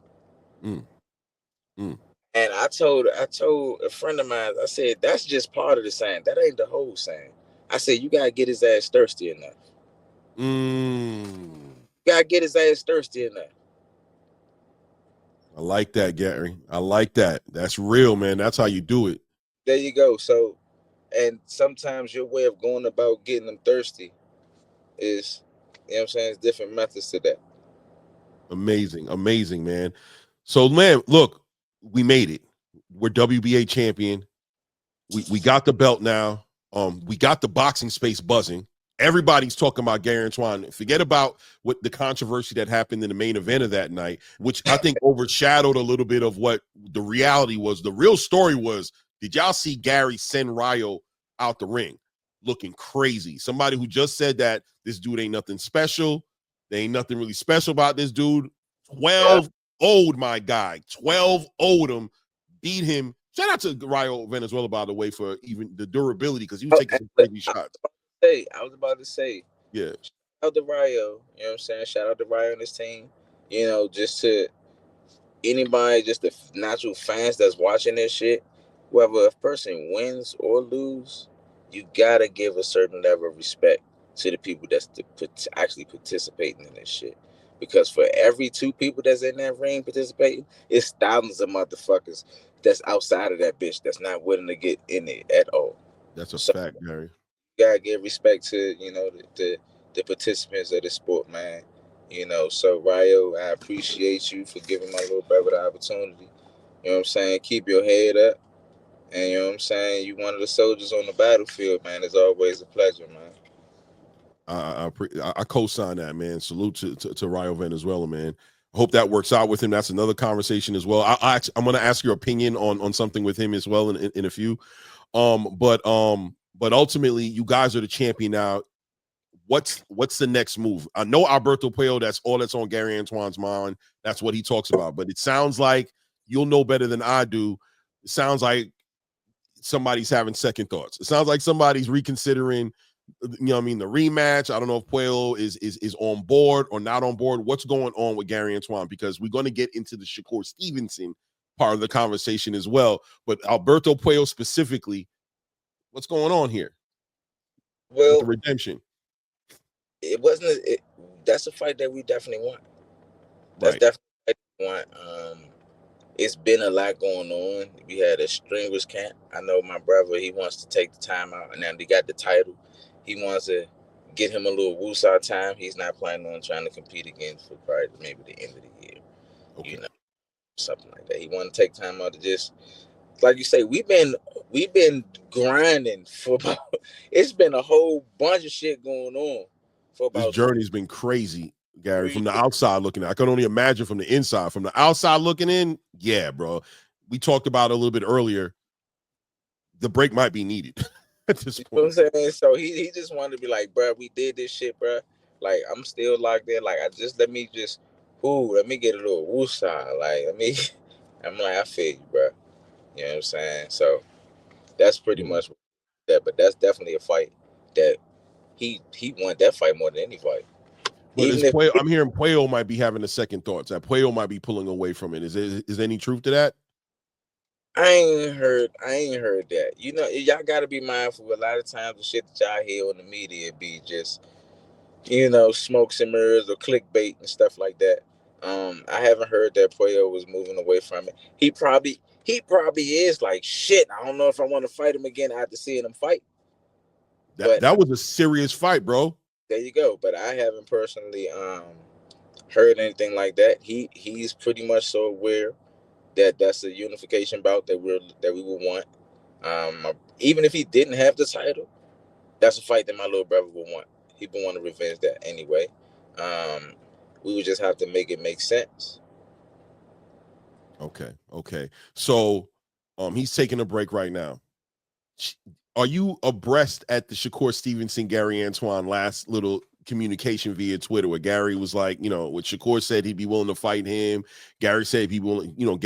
And I told a friend of mine, I said, that's just part of the saying. That ain't the whole saying. I said, you gotta get his ass thirsty enough. You gotta get his ass thirsty enough. I like that, Gary. I like that. That's real, man. That's how you do it. There you go. So, and sometimes your way of going about getting them thirsty is, you know what I'm saying, it's different methods to that. Amazing, man. So, man, look, we made it. We're WBA champion. We got the belt now. We got the boxing space buzzing. Everybody's talking about Gary Antoine. Forget about what the controversy that happened in the main event of that night, which I think overshadowed a little bit of what the reality was. The real story was, did y'all see Gary send Rayo out the ring looking crazy? Somebody who just said that this dude ain't nothing special. There ain't nothing really special about this dude. 12 old, my guy. 12 old him, beat him. Shout out to Rayo Venezuela, by the way, for even the durability, because he was taking some crazy shots. I was about to say, yeah. Shout out to Rayo, you know what I'm saying? Shout out to Rayo and his team. You know, just to anybody, just the natural fans that's watching this shit, whether a person wins or lose, you gotta give a certain level of respect to the people that's actually participating in this shit. Because for every 2 people that's in that ring participating, it's thousands of motherfuckers that's outside of that bitch that's not willing to get in it at all. That's a So fact, Gary. you gotta give respect to, you know, the participants of the sport, man. You know, so Ryo, I appreciate you for giving my little brother the opportunity. You know what I'm saying? Keep your head up. And you know what I'm saying? You one of the soldiers on the battlefield, man. It's always a pleasure, man. I co-sign that, man. Salute to Ryo Venezuela, man. I hope that works out with him. That's another conversation as well. I'm going to ask your opinion on something with him as well in a few. But ultimately, you guys are the champion now. What's the next move? I know Alberto Puello, that's all that's on Gary Antoine's mind. That's what he talks about. But it sounds like you'll know better than I do. It sounds like somebody's having second thoughts. It sounds like somebody's reconsidering, you know what I mean, the rematch. I don't know if Puello is on board or not on board. What's going on with Gary Antoine? Because we're going to get into the Shakur Stevenson part of the conversation as well. But Alberto Puello specifically, what's going on here with the Well, redemption? it wasn't. That's a fight that we definitely want. That's Right. definitely what we want. It's been a lot going on. We had a strenuous camp. I know my brother, he wants to take the time out, and now he got the title. He wants to get him a little woosah time. He's not planning on trying to compete again for probably maybe the end of the year. Okay. You know, something like that. He want to take time out to just, like you say, we've been grinding for about. It's been a whole bunch of shit going on for This about journey's been crazy, Gary. 3 From the years. outside looking in, I can only imagine from the inside. From the outside looking in, yeah, bro. We talked about it a little bit earlier. The break might be needed at this You know point. what I'm saying? So he just wanted to be like, bro, we did this shit, bro. Like I'm still locked in. Like let me get a little woosah. Like I'm like, I feel you, bro. You know what I'm saying? So that's pretty much that. But that's definitely a fight that he won that fight more than any fight. But Even if I'm hearing Puello might be having a second thoughts. That Puello might be pulling away from it. Is there any truth to that? I ain't heard that. You know, y'all gotta be mindful. A lot of times the shit that y'all hear on the media be just, you know, smokes and mirrors or clickbait and stuff like that. I haven't heard that Puello was moving away from it. He probably is like, shit, I don't know if I want to fight him again after seeing him fight. But That was a serious fight, bro. there you go. But I haven't personally heard anything like that. He's pretty much so aware that that's a unification bout that we would want. Even if he didn't have the title, that's a fight that my little brother would want. He would want to revenge that anyway. We would just have to make it make sense. Okay. So, he's taking a break right now. Are you abreast at the Shakur Stevenson Gary Antoine last little communication via Twitter where Gary was like, you know, what Shakur said he'd be willing to fight him. Gary said he'd be willing, you know,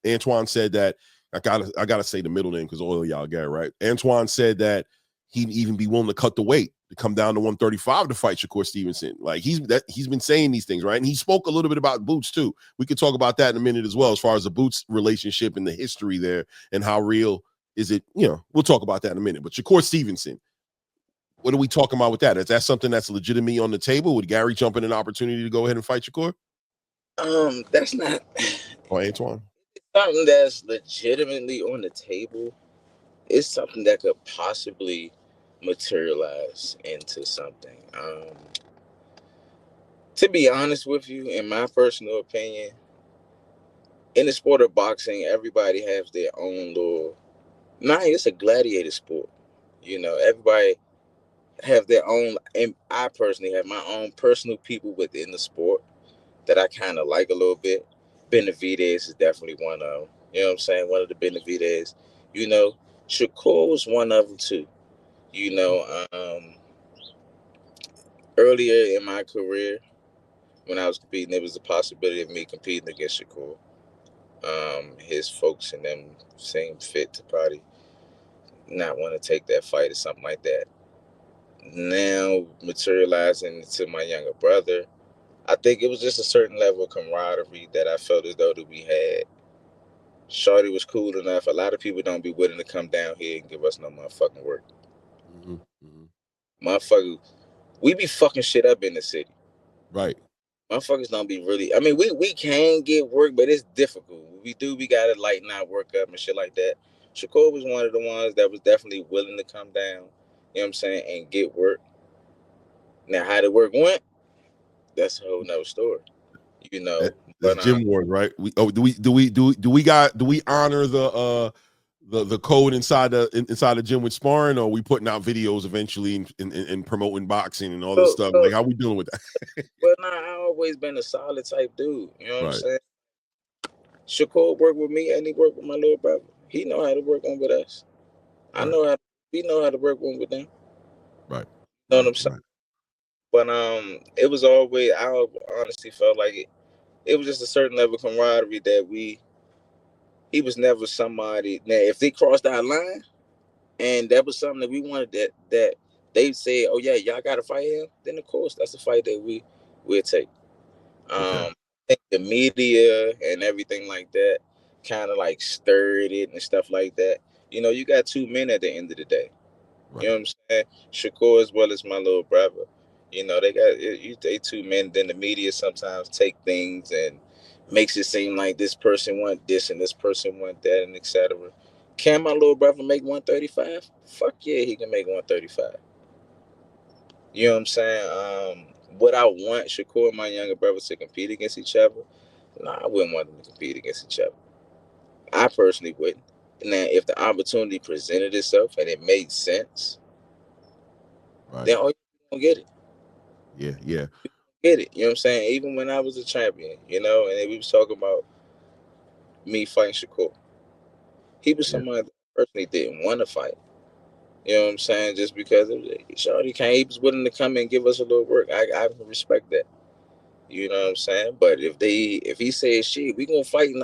Antoine said that I gotta say the middle name because all of y'all Gary, right? Antoine said that he'd even be willing to cut the weight to come down to 135 to fight Shakur Stevenson. Like he's been saying these things, right? And he spoke a little bit about Boots too. We could talk about that in a minute as well, as far as the Boots relationship and the history there and how real is it. You know, we'll talk about that in a minute. But Shakur Stevenson, what are we talking about with that? Is that something that's legitimately on the table? Would Gary jump in an opportunity to go ahead and fight Shakur? That's not Or Antoine? something that's legitimately on the table. It's something that could possibly materialize into something. To be honest with you, in my personal opinion, in the sport of boxing, everybody has their own little. Nah, it's a gladiator sport. You know, everybody have their own, and I personally have my own personal people within the sport that I kind of like a little bit. Benavidez is definitely one of them. You know what I'm saying? One of the Benavidez. You know, Shakur was one of them too. You know, earlier in my career, when I was competing, there was a possibility of me competing against Shakur. His folks and them seemed fit to probably not want to take that fight or something like that. Now materializing to my younger brother, I think it was just a certain level of camaraderie that I felt as though that we had. Shorty was cool enough. A lot of people don't be willing to come down here and give us no motherfucking work. Mm-hmm. Motherfucker, we be fucking shit up in the city. Right. Motherfuckers don't be really. I mean, we can get work, but it's difficult. We gotta lighten our work up and shit like that. Shakur was one of the ones that was definitely willing to come down. You know what I'm saying, and get work. Now, how the work went, that's a whole nother story. You know, It's but Gym Wars, right? Do we honor the code inside the gym with sparring, or are we putting out videos eventually and promoting boxing and all this stuff? Like, how we dealing with that? But nah, I always been a solid type dude. You know what I'm Right. saying? Shakur worked with me and he worked with my little brother. He know how to work on with us. I Right. know how we know how to work on with them. Right. You know what I'm saying? But it was always, I honestly felt like it was just a certain level of camaraderie that he was never somebody. Now, if they crossed our line and that was something that we wanted, that they said, oh yeah, y'all gotta fight him, then of course that's a fight that we'll take. Okay. I think the media and everything like that kind of like stirred it and stuff like that. You know, you got two men at the end of the day. Right. You know what I'm saying? Shakur as well as my little brother. You know, they two men. Then the media sometimes take things and makes it seem like this person want this and this person want that and etc. Can my little brother make 135? Fuck yeah, he can make 135. You know what I'm saying? Would I want Shakur and my younger brother to compete against each other? Nah, I wouldn't want them to compete against each other. I personally wouldn't. Now, if the opportunity presented itself and it made sense, Right. then you gonna get it. Yeah. Get it. You know what I'm saying? Even when I was a champion, you know, and we was talking about me fighting Shakur. He was somebody that personally didn't want to fight. You know what I'm saying? Just because of Shorty came, he was willing to come and give us a little work. I respect that. You know what I'm saying? But if he says shit, we gonna fight.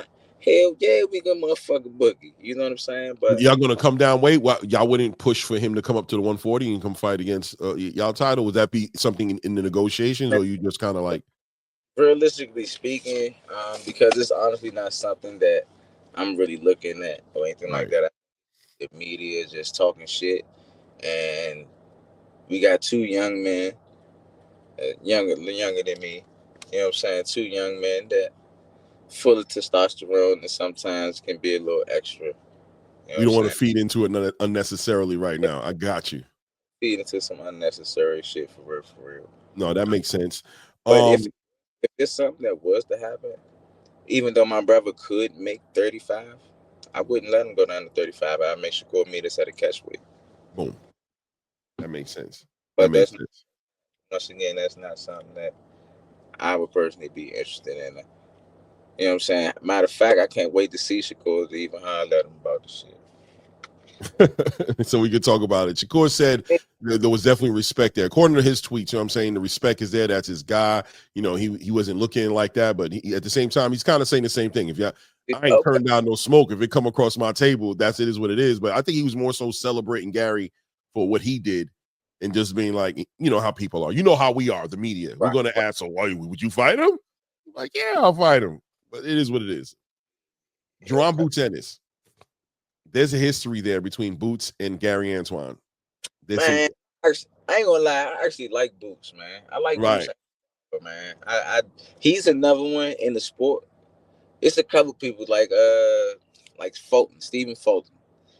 Hell yeah, we gonna motherfucking boogie. You know what I'm saying? But y'all gonna come down weight? Y'all wouldn't push for him to come up to the 140 and come fight against y'all title? Would that be something in the negotiations, or you just kind of like? Realistically speaking, because it's honestly not something that I'm really looking at or anything like that. The media is just talking shit, and we got two young men, younger than me. You know what I'm saying? Two young men that full of testosterone and sometimes can be a little extra. You know You don't want to feed into it unnecessarily right now. I got you. Feed into some unnecessary shit for real. No, that makes sense. But if it's something that was to happen, even though my brother could make 35, I wouldn't let him go down to 35. I'd make sure meet us at a catch weight. Boom. That makes sense. But once again, that's not something that I would personally be interested in. You know what I'm saying? Matter of fact, I can't wait to see Shakur to even holler at him about the shit. So we could talk about it. Shakur said there was definitely respect there. According to his tweets, you know what I'm saying? The respect is there. That's his guy. You know, he wasn't looking like that, but at the same time, he's kind of saying the same thing. If I ain't turned down no smoke, if it come across my table, it is what it is. But I think he was more so celebrating Gary for what he did and just being like, you know how people are. You know how we are, the media. We're going to ask, so why would you fight him? Like, yeah, I'll fight him. But it is what it is. Jerron Boots Ennis. There's a history there between Boots and Gary Antoine. Man, I ain't gonna lie. I actually like Boots, man. I like Boots, man. He's another one in the sport. It's a couple people like Fulton, Stephen Fulton.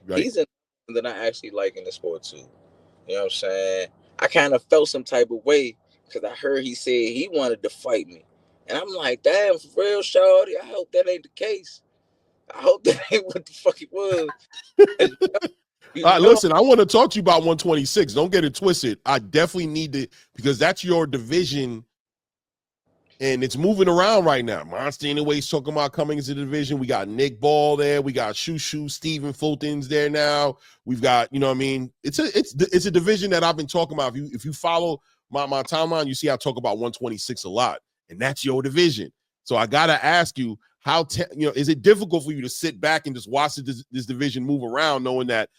Right. He's another one that I actually like in the sport too. You know what I'm saying? I kind of felt some type of way because I heard he said he wanted to fight me, and I'm like, damn, for real, shawty. I hope that ain't the case. I hope that ain't what the fuck it was. Listen, I want to talk to you about 126. Don't get it twisted. I definitely need to, because that's your division, and it's moving around right now. Monster anyways talking about coming into the division. We got Nick Ball there. We got Shushu, Stephen Fulton's there now. We've got, you know what I mean? It's a division that I've been talking about. If you follow my timeline, you see I talk about 126 a lot, and that's your division. So I gotta ask you, is it difficult for you to sit back and just watch this division move around, knowing that,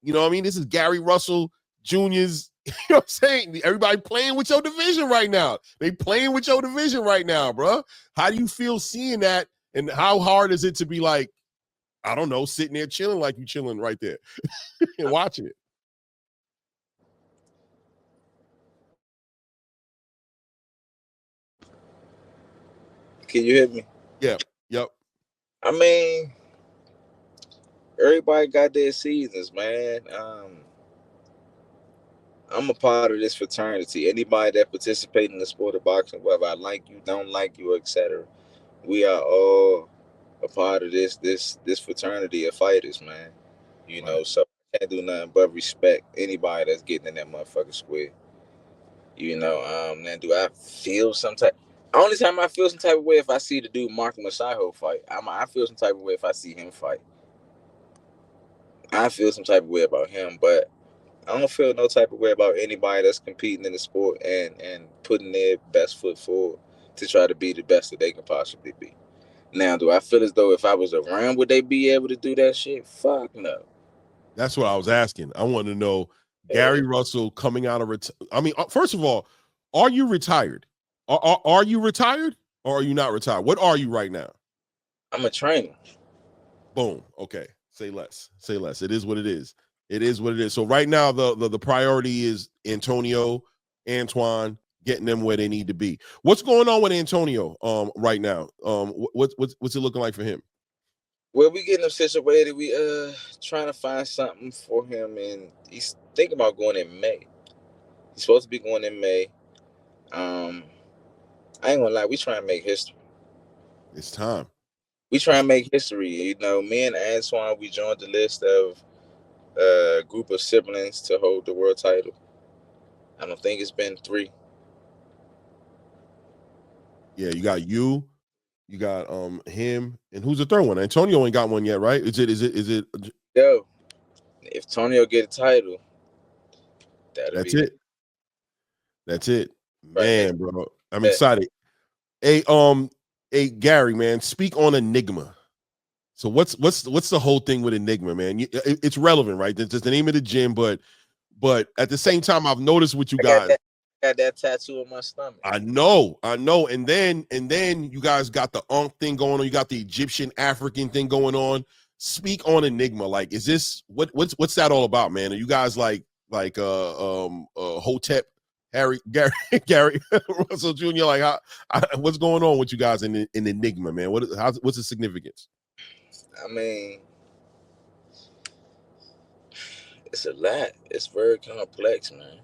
you know what I mean, this is Gary Russell Jr.'s, you know what I'm saying? Everybody playing with your division right now. They playing with your division right now, bro. How do you feel seeing that? And how hard is it to be like, I don't know, sitting there chilling like you chilling right there and watching it? Can you hear me? Yeah. Yep. I mean, everybody got their seasons, man. I'm a part of this fraternity. Anybody that participate in the sport of boxing, whether I like you, don't like you, etc., we are all a part of this fraternity of fighters, man. You Right. know, so I can't do nothing but respect anybody that's getting in that motherfucking square. You know, now do I feel some type? Only time I feel some type of way if I see the dude Mark Masaiho fight. I feel some type of way if I see him fight. I feel some type of way about him, but I don't feel no type of way about anybody that's competing in the sport and putting their best foot forward to try to be the best that they can possibly be. Now, do I feel as though if I was around, would they be able to do that shit? Fuck no. That's what I was asking. I want to know Gary Russell coming out of I mean, first of all, are you retired? Are you retired or are you not retired? What are you right now? I'm a trainer. Boom. Okay. Say less. Say less. It is what it is. It is what it is. So right now, the priority is Antonio, Antoine, getting them where they need to be. What's going on with Antonio right now? What's it looking like for him? Well, we getting him situated. We trying to find something for him, and he's thinking about going in May. He's supposed to be going in May. I ain't gonna lie, we trying to make history. It's time. We try and make history. You know, me and Antoine, we joined the list of a group of siblings to hold the world title. I don't think it's been 3. Yeah, you got him, and who's the third one? Antonio ain't got one yet, right? Is it Yo, if Tonio get a title, that'll that's be it. it. That's it. Right Man, next. bro. I'm Yeah. excited. Hey, hey, Gary, man, speak on Enigma. So what's the whole thing with Enigma, man? It's relevant, right? That's just the name of the gym, but at the same time, I've noticed with you guys. I got that tattoo on my stomach. I know. And then you guys got the Ankh thing going on. You got the Egyptian African thing going on. Speak on Enigma. Like, is this what's that all about, man? Are you guys like Hotep, Gary Gary Russell Jr.? Like, what's going on with you guys in Enigma, man? What's the significance? I mean, it's a lot. It's very complex, man.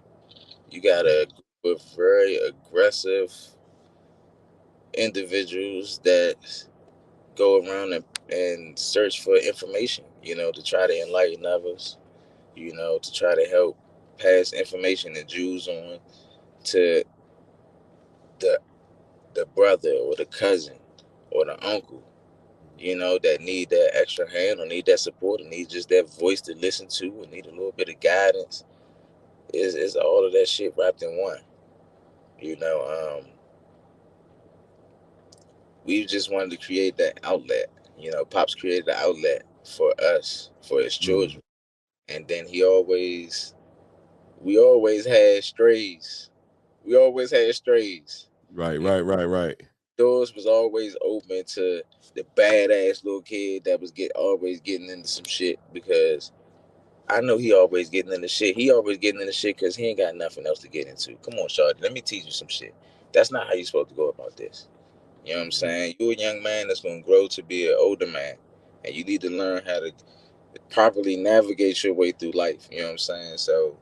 You got a group of very aggressive individuals that go around and search for information, you know, to try to enlighten others, you know, to try to help pass information and Jews on to the brother or the cousin or the uncle, you know, that need that extra hand or need that support or need just that voice to listen to or need a little bit of guidance. Is all of that shit wrapped in one. You know, we just wanted to create that outlet. You know, Pops created an outlet for us, for his children. And then we always had strays. We always had strays. Right, You know, right. doors was always open to the badass little kid that was always getting into some shit because I know he always getting into shit. He always getting into shit because he ain't got nothing else to get into. Come on, Shawty, let me teach you some shit. That's not how you supposed to go about this. You know what I'm saying? You're a young man that's gonna grow to be an older man, and you need to learn how to properly navigate your way through life. You know what I'm saying? So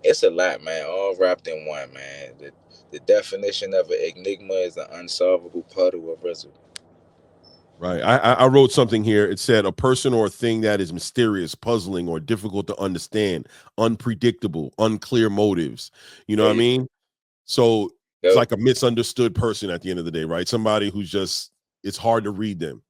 it's a lot, man. All wrapped in one, man. The definition of an enigma is an unsolvable puddle of riddle. Right. I wrote something here. It said a person or a thing that is mysterious, puzzling, or difficult to understand, unpredictable, unclear motives. You know There what I you mean? So it's go. like a misunderstood person at the end of the day, right? Somebody who's just it's hard to read them.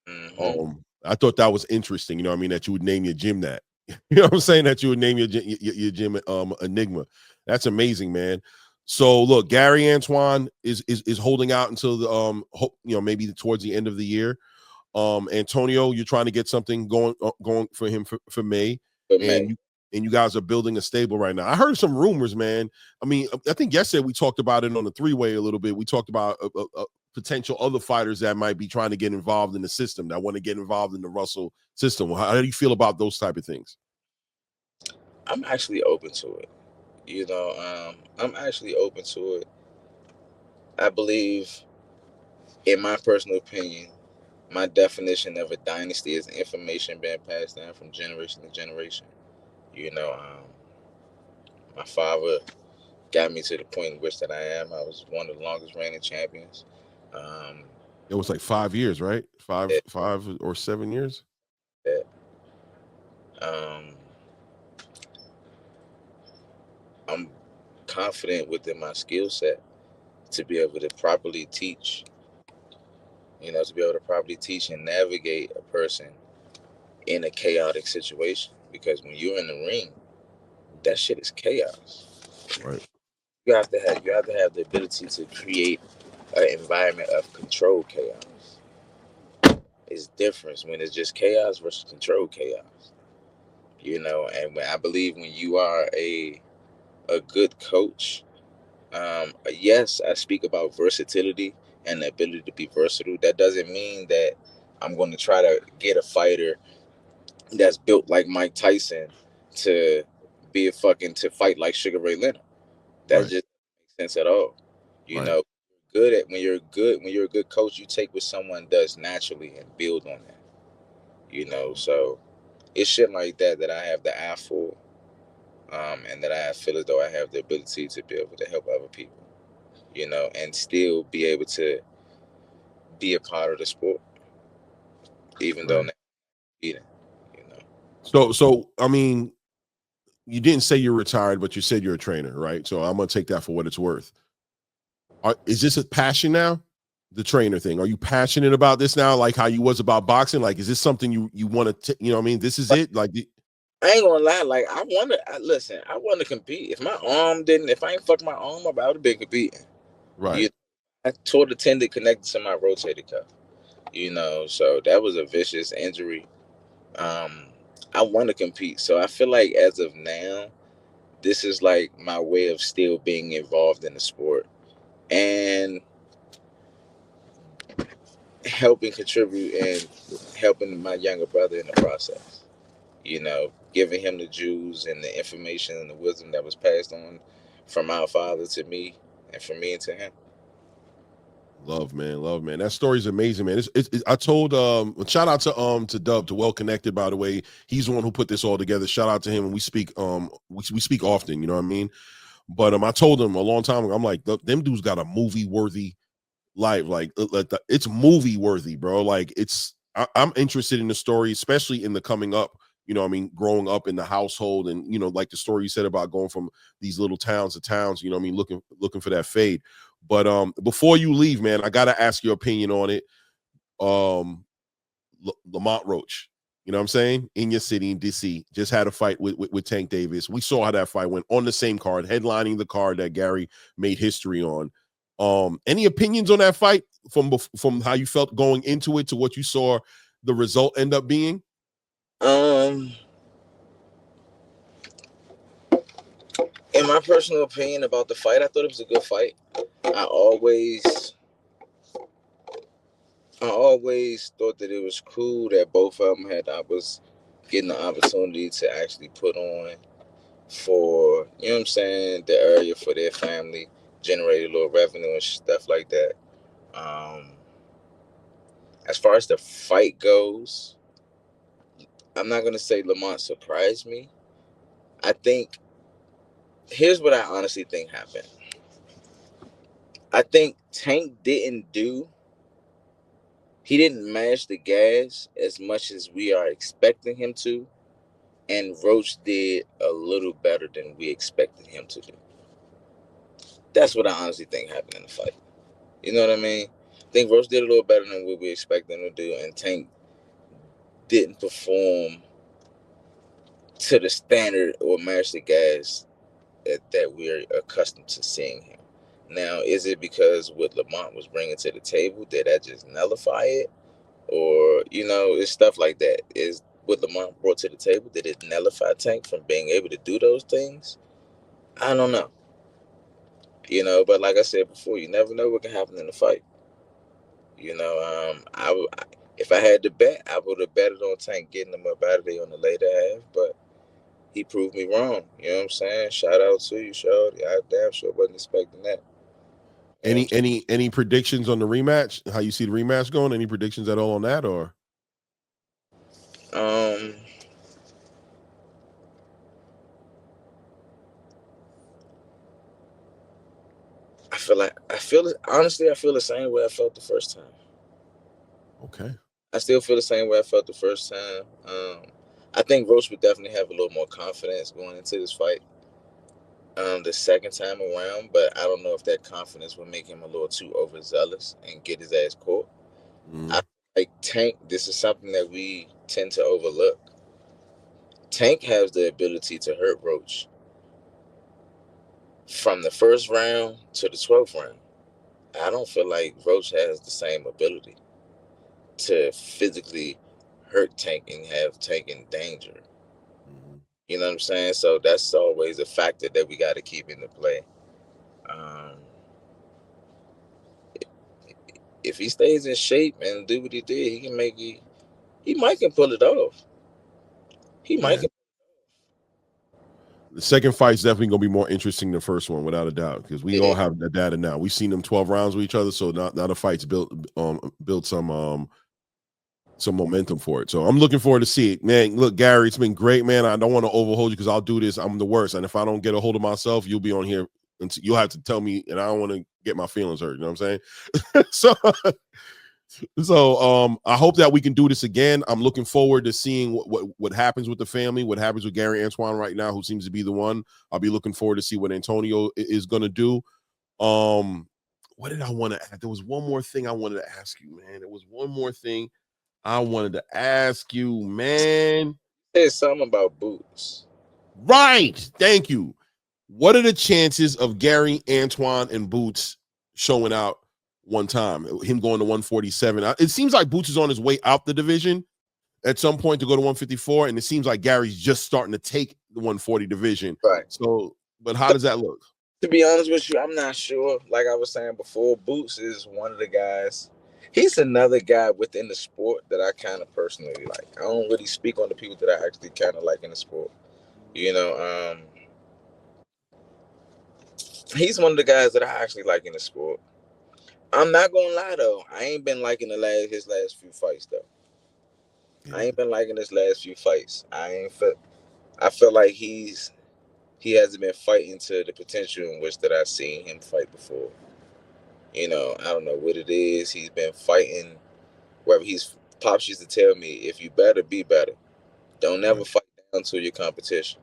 Mm-hmm. I thought that was interesting, you know what I mean, that you would name your gym that. You know what I'm saying? That you would name your gym Enigma. That's amazing, man. So look, Gary Antoine is holding out until the maybe towards the end of the year. Antonio, you're trying to get something going for him for May, But and man, you guys are building a stable right now. I heard some rumors, man. I mean, I think yesterday we talked about it on the 3-way a little bit. We talked about potential other fighters that might be trying to get involved in the system, that want to get involved in the Russell system. How do you feel about those type of things? I'm actually open to it. You know, I'm actually open to it. I believe in my personal opinion, my definition of a dynasty is information being passed down from generation to generation. You know, my father got me to the point in which that I am. I was one of the longest reigning champions. Um, It was like 5 years, right? that, 5 or 7 years. that, um, I'm confident within my skill set to be able to properly teach. You know, to be able to properly teach and navigate a person in a chaotic situation. Because when you're in the ring, that shit is chaos. Right. You have to have the ability to create an environment of controlled chaos. It's different when it's just chaos versus controlled chaos. You know, and I believe when you are a good coach, yes, I speak about versatility and the ability to be versatile. That doesn't mean that I'm going to try to get a fighter that's built like Mike Tyson to be a fucking to fight like Sugar Ray Leonard. That Right. just makes sense at all. You Right. know, good at when you're a good coach, you take what someone does naturally and build on that. You know, so it's shit like that that I have the eye for, and that I feel as though I have the ability to be able to help other people. You know, and still be able to be a part of the sport, even though Right. not competing. You know, So I mean, you didn't say you're retired, but you said you're a trainer, right? So I'm gonna take that for what it's worth. Is this a passion now? The trainer thing. Are you passionate about this now, like how you was about boxing? Like, is this something you want to? You know, what I mean, this is but it. Like, I ain't gonna lie. Like listen. I want to compete. If I ain't fucked my arm up, I would have been competing. right, You, I tore the tendon connected to my rotator cuff. You know, so that was a vicious injury. Um, I want to compete, so I feel like as of now, this is like my way of still being involved in the sport and helping contribute and helping my younger brother in the process. You know, giving him the jewels and the information and the wisdom that was passed on from our father to me and from me to him. love, man. That story's amazing, man. I told shout out to Dub, to Well Connected, by the way. He's the one who put this all together. Shout out to him, and we speak we speak often. You know what I mean? But I told him a long time ago. I'm like, them dudes got a movie worthy life. Like, it's movie worthy, bro. Like, I'm interested in the story, especially in the coming up. You know, what I mean, growing up in the household, and like the story you said about going from these little towns to towns. You know, what I mean, looking for that fade. But before you leave, man, I gotta ask your opinion on it. Um, Lamont Roach. You know what I'm saying? In your city in DC, just had a fight with Tank Davis. We saw how that fight went on the same card, headlining the card that Gary made history on. Any opinions on that fight from how you felt going into it to what you saw the result end up being? Um, in my personal opinion about the fight, I thought it was a good fight. I always, I always thought that it was cool that both of them I was getting the opportunity to actually put on for, you know what I'm saying, the area for their family, generate a little revenue and stuff like that. Um, as far as the fight goes, I'm not gonna say Lamont surprised me. I think here's what I honestly think happened. I think Tank he didn't mash the gas as much as we are expecting him to, and Roach did a little better than we expected him to do. That's what I honestly think happened in the fight. You know what I mean? I think Roach did a little better than what we expected him to do, and Tank didn't perform to the standard or match the gas that we're accustomed to seeing him. Now, is it because what Lamont was bringing to the table did that just nullify it, or it's stuff like that? Is what Lamont brought to the table did it nullify Tank from being able to do those things? I don't know. But like I said before, you never know what can happen in a fight. If I had to bet, I would have betted on Tank getting him up out of there on the later half, but he proved me wrong. You know what I'm saying? Shout out to you, Shorty. I damn sure wasn't expecting that. Any predictions on the rematch? How you see the rematch going? Any predictions at all on that, or? I feel it. Honestly, I feel the same way I felt the first time. Okay. I still feel the same way I felt the first time. I think Roach would definitely have a little more confidence going into this fight the second time around, but I don't know if that confidence would make him a little too overzealous and get his ass caught. I like Tank. This is something that we tend to overlook. Tank has the ability to hurt Roach from the first round to the 12th round. I don't feel like Roach has the same ability to physically hurt Tank and have Tank in danger. You know what I'm saying? So that's always a factor that we got to keep into play. If he stays in shape and do what he did, he can make it. He might can pull it off. He might. Can. The second fight's definitely gonna be more interesting than the first one, without a doubt, because we all have the data now. We've seen them 12 rounds with each other, so now the fight's built some momentum for it. So I'm looking forward to see it, man. Look, Gary, it's been great, man. I don't want to overhold you because I'll do this. I'm the worst, and if I don't get a hold of myself, you'll be on here, and you'll have to tell me, and I don't want to get my feelings hurt. You know what I'm saying? So I hope that we can do this again. I'm looking forward to seeing what happens with the family, what happens with Gary Antoine right now, who seems to be the one. I'll be looking forward to see what Antonio is going to do. What did I want to add? There was one more thing I wanted to ask you, man. There was one more thing I wanted to ask you, man. There's something about Boots. Right. Thank you. What are the chances of Gary Antoine and Boots showing out one time, him going to 147? It seems like Boots is on his way out the division at some point to go to 154, and it seems like Gary's just starting to take the 140 division. Right. So, but how does that look? To be honest with you, I'm not sure. Like I was saying before, Boots is one of the guys. He's another guy within the sport that I kind of personally like. I don't really speak on the people that I actually kind of like in the sport. You know, he's one of the guys that I actually like in the sport. I'm not gonna lie though, I ain't been liking his last few fights though. Yeah. I ain't been liking his last few fights. I feel like he hasn't been fighting to the potential in which that I've seen him fight before. You know, I don't know what it is. He's been fighting where Pops used to tell me, if you better, be better. Don't never fight down to your competition.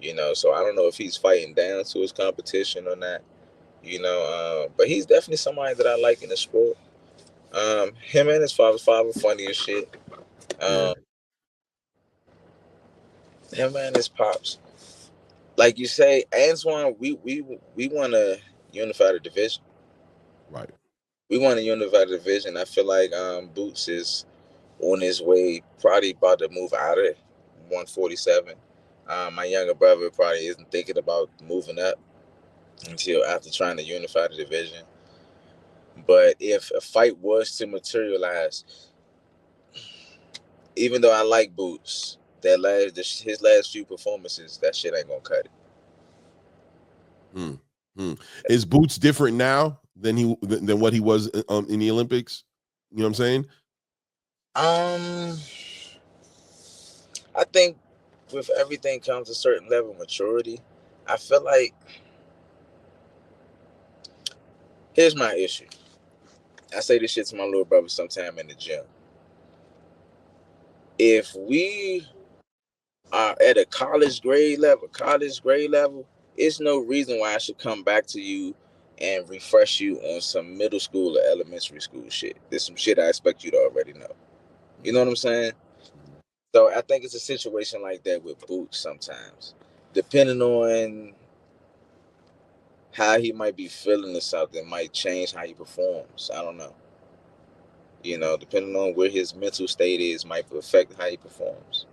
You know, so I don't know if he's fighting down to his competition or not. You know, but he's definitely somebody that I like in the sport. Him and his father funny as shit. Him and his pops. Like you say, Antoine, we want to unify the division. Right. We want to unify the division. I feel like Boots is on his way, probably about to move out of 147. My younger brother probably isn't thinking about moving up until after trying to unify the division. But if a fight was to materialize, even though I like Boots, his last few performances, that shit ain't gonna cut it. Is Boots different now than what he was in the Olympics? You know what I'm saying? I think with everything comes a certain level of maturity. I feel like here's my issue. I say this shit to my little brother sometime in the gym. If we are at a college grade level, it's no reason why I should come back to you and refresh you on some middle school or elementary school shit. There's some shit I expect you to already know. You know what I'm saying? So I think it's a situation like that with Boots sometimes. Depending on how he might be feeling or something might change how he performs. I don't know. You know, depending on where his mental state is might affect how he performs.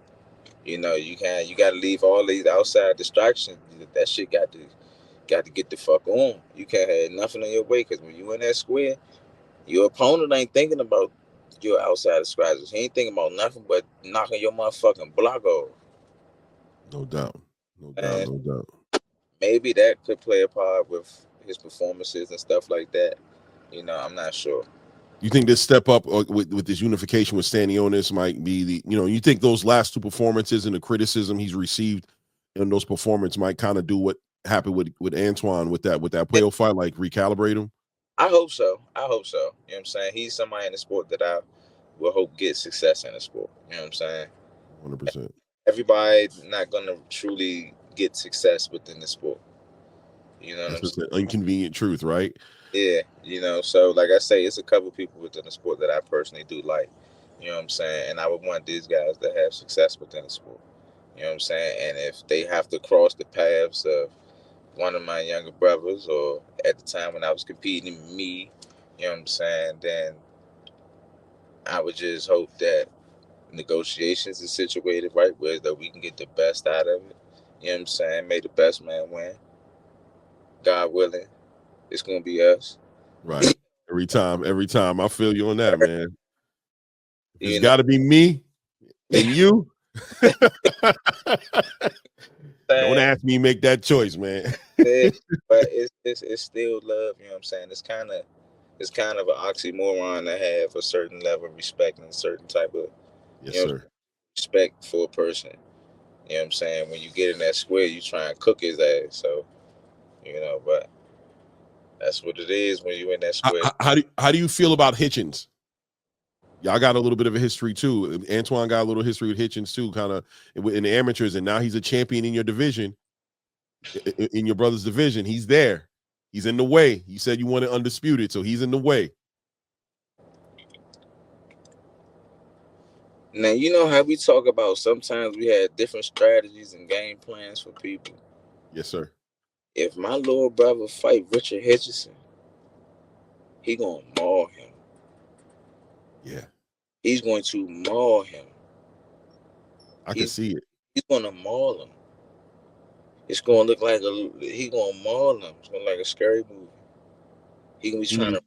You know, you got to leave all these outside distractions. That shit got to get the fuck on. You can't have nothing in your way, because when you in that square, your opponent ain't thinking about your outside distractions. He ain't thinking about nothing but knocking your motherfucking block off. No doubt. No doubt. Maybe that could play a part with his performances and stuff like that. I'm not sure. You think this step up with this unification with Stanionis might be you think those last two performances and the criticism he's received in those performances might kind of do what happened with Antoine with that Puello fight, like recalibrate him? I hope so. You know what I'm saying? He's somebody in the sport that I will hope get success in the sport. You know what I'm saying? 100%. Everybody's not going to truly get success within the sport. You know what That's I'm saying? an inconvenient truth, right? Yeah, so like I say, it's a couple people within the sport that I personally do like. You know what I'm saying? And I would want these guys to have success within the sport. You know what I'm saying? And if they have to cross the paths of one of my younger brothers, or at the time when I was competing, me, you know what I'm saying, then I would just hope that negotiations is situated right where that we can get the best out of it. You know what I'm saying? May the best man win. God willing, it's gonna be us. Right. Every time. I feel you on that, man. It's You got to be me and you. Don't ask me make that choice, man. But it's still love. You know what I'm saying? It's kind of an oxymoron to have a certain level of respect and a certain type of respect for a person. You know what I'm saying? When you get in that square, you try and cook his ass. So, but that's what it is when you in that square. How do you feel about Hitchens? Y'all got a little bit of a history too. Antoine got a little history with Hitchens too, kind of in the amateurs, and now he's a champion in your division, in your brother's division. He's there. He's in the way. You said you wanted undisputed, so he's in the way. Now, you know how we talk about sometimes we had different strategies and game plans for people. Yes, sir. If my little brother fight Richard Hitchison, he gonna maul him. Yeah. He's going to maul him. I can see it. He's gonna maul him. It's gonna look like he gonna maul him. It's gonna look like a scary movie. He gonna be trying to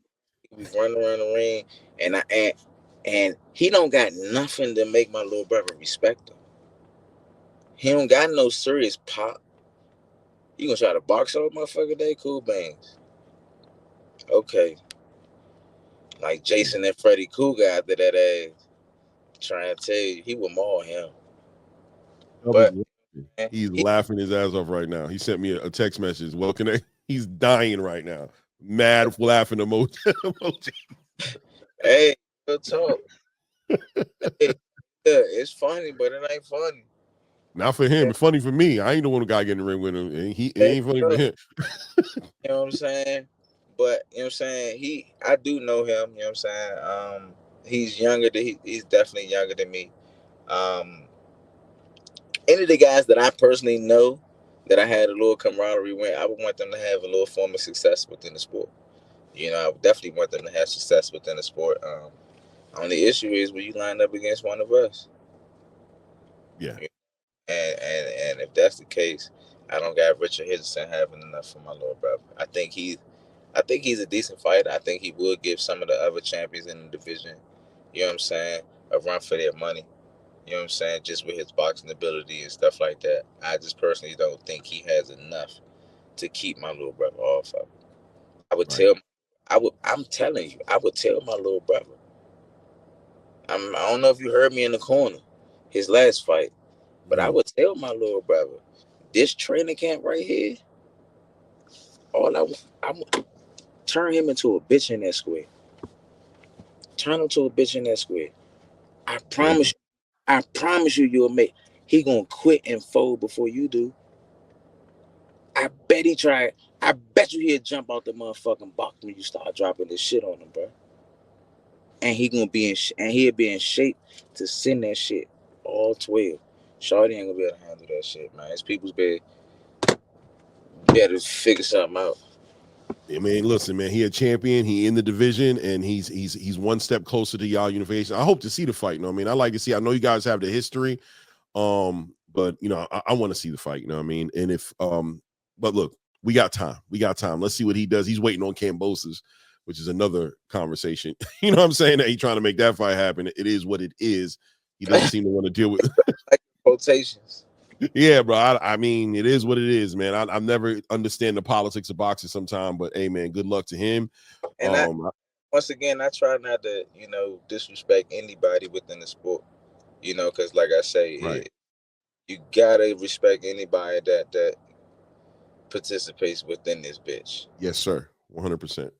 be running around the ring, and he don't got nothing to make my little brother respect him. He don't got no serious pop. You gonna try to box all motherfucker day? Cool beans. Okay. Like Jason and Freddy Krueger after that ass. Trying to tell you, he will maul him. But he's laughing his ass off right now. He sent me a text message. Well, he's dying right now. Mad laughing emoji. Hey, good talk. Hey, it's funny, but it ain't funny. Not for him. It's funny for me. I ain't the one who got to get in the ring with him. And it ain't funny for him. You know what I'm saying? But you know what I'm saying? I do know him, you know what I'm saying? He's younger than he's definitely younger than me. Any of the guys that I personally know that I had a little camaraderie with, I would want them to have a little form of success within the sport. I would definitely want them to have success within the sport. Only issue is when you line up against one of us. Yeah. And if that's the case, I don't got Richard Hitchison having enough for my little brother. I think he's a decent fighter. I think he would give some of the other champions in the division, you know what I'm saying, a run for their money. You know what I'm saying? Just with his boxing ability and stuff like that. I just personally don't think he has enough to keep my little brother off of it. I'm telling you, I would tell my little brother. I don't know if you heard me in the corner, his last fight, but I would tell my little brother, this training camp right here, I'm turn him into a bitch in that square. Turn him to a bitch in that square. I promise you, you'll make. He gonna quit and fold before you do. I bet he tried. I bet you he'll jump out the motherfucking box when you start dropping this shit on him, bro. And he'll be in shape to send that shit all 12. Shorty ain't gonna be able to handle that shit, man. It's people's bed. Better figure something out. I mean, listen, man, he a champion. He in the division, and he's one step closer to y'all unification. I hope to see the fight. You know what I mean? I like to see. I know you guys have the history, but I want to see the fight. You know what I mean? And if but look, we got time. Let's see what he does. He's waiting on Kambosos, which is another conversation. You know what I'm saying? That he's trying to make that fight happen. It is what it is. He doesn't seem to want to deal with like rotations. Yeah, bro. I mean, it is what it is, man. I never understand the politics of boxing sometimes, but hey, man, good luck to him. And once again, I try not to, disrespect anybody within the sport, because like I say, right. you gotta respect anybody that participates within this bitch. Yes, sir. 100%.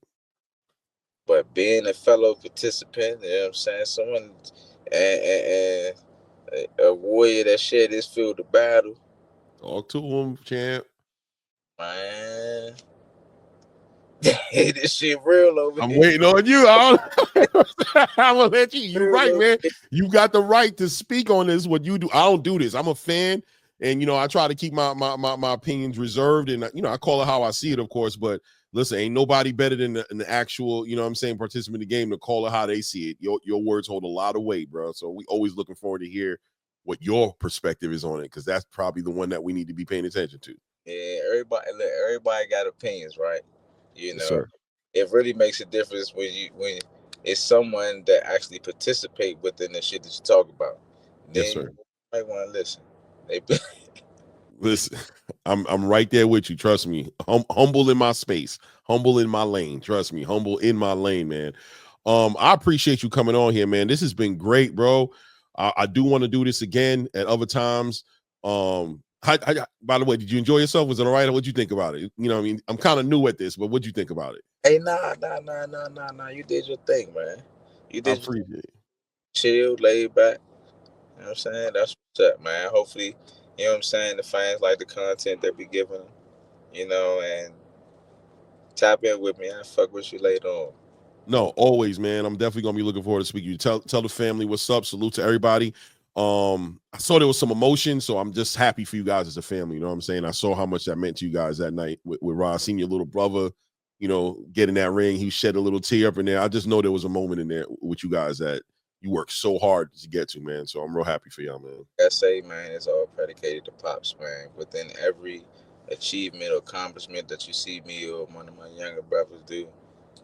But being a fellow participant, you know what I'm saying, someone and a warrior that shared this field of battle, Talk to him, champ. man. This shit real over I'm here. waiting on you. I'm gonna let you. You're Real right, over man. here. You got the right to speak on this. What you do, I don't do this. I'm a fan, and I try to keep my opinions reserved, and I call it how I see it, of course. But listen, ain't nobody better than the actual, what I'm saying, participant in the game to call it how they see it. Your words hold a lot of weight, bro. So we always looking forward to hear what your perspective is on it, because that's probably the one that we need to be paying attention to. Yeah, everybody got opinions, right? Yes, sir. It really makes a difference when it's someone that actually participate within the shit that you talk about. Yes, Then sir. you might want to listen. Listen, I'm right there with you. Trust me. Humble in my space, humble in my lane. Trust me, humble in my lane, man. I appreciate you coming on here, man. This has been great, bro. I do want to do this again at other times. By the way, did you enjoy yourself? Was it all right? What'd you think about it? I mean, I'm kind of new at this, but what'd you think about it? Hey, nah. You did your thing, man. You I did your appreciate it. chill, laid back. You know what I'm saying? That's what's up, man. Hopefully, you know what I'm saying, the fans like the content that we giving them, and tap in with me. I fuck with you later on. No, always, man. I'm definitely gonna be looking forward to speaking to you. Tell the family what's up. Salute to everybody. I saw there was some emotion, so I'm just happy for you guys as a family. You know what I'm saying? I saw how much that meant to you guys that night with Rod, seeing your little brother, get in that ring. He shed a little tear up in there. I just know there was a moment in there with you guys that you worked so hard to get to, man. So I'm real happy for y'all, man. I say, man, it's all predicated to Pops, man. Within every achievement or accomplishment that you see me or one of my younger brothers do,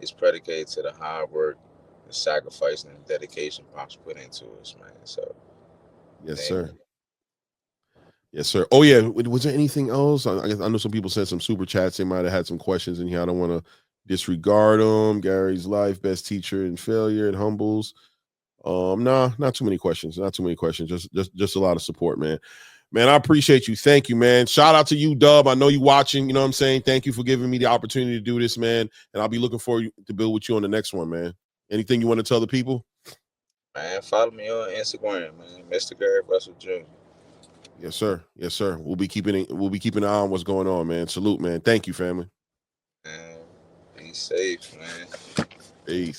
it's predicated to the hard work, the sacrifice, and the dedication Pops put into us, man. So, Yes, man, sir. Yes, sir. Oh, yeah. Was there anything else? I guess I know some people sent some super chats. They might have had some questions in here. I don't want to disregard them. Gary's life, best teacher in failure and humbles. Nah, not too many questions. Not too many questions. Just a lot of support, man. Man, I appreciate you. Thank you, man. Shout out to you, Dub. I know you watching. You know what I'm saying? Thank you for giving me the opportunity to do this, man. And I'll be looking forward to build with you on the next one, man. Anything you want to tell the people? man, follow me on Instagram, man, Mr. Gary Russell Jr. Yes, sir. Yes, sir. We'll be keeping an eye on what's going on, man. Salute, man. Thank you, family. Man, be safe, man. Peace.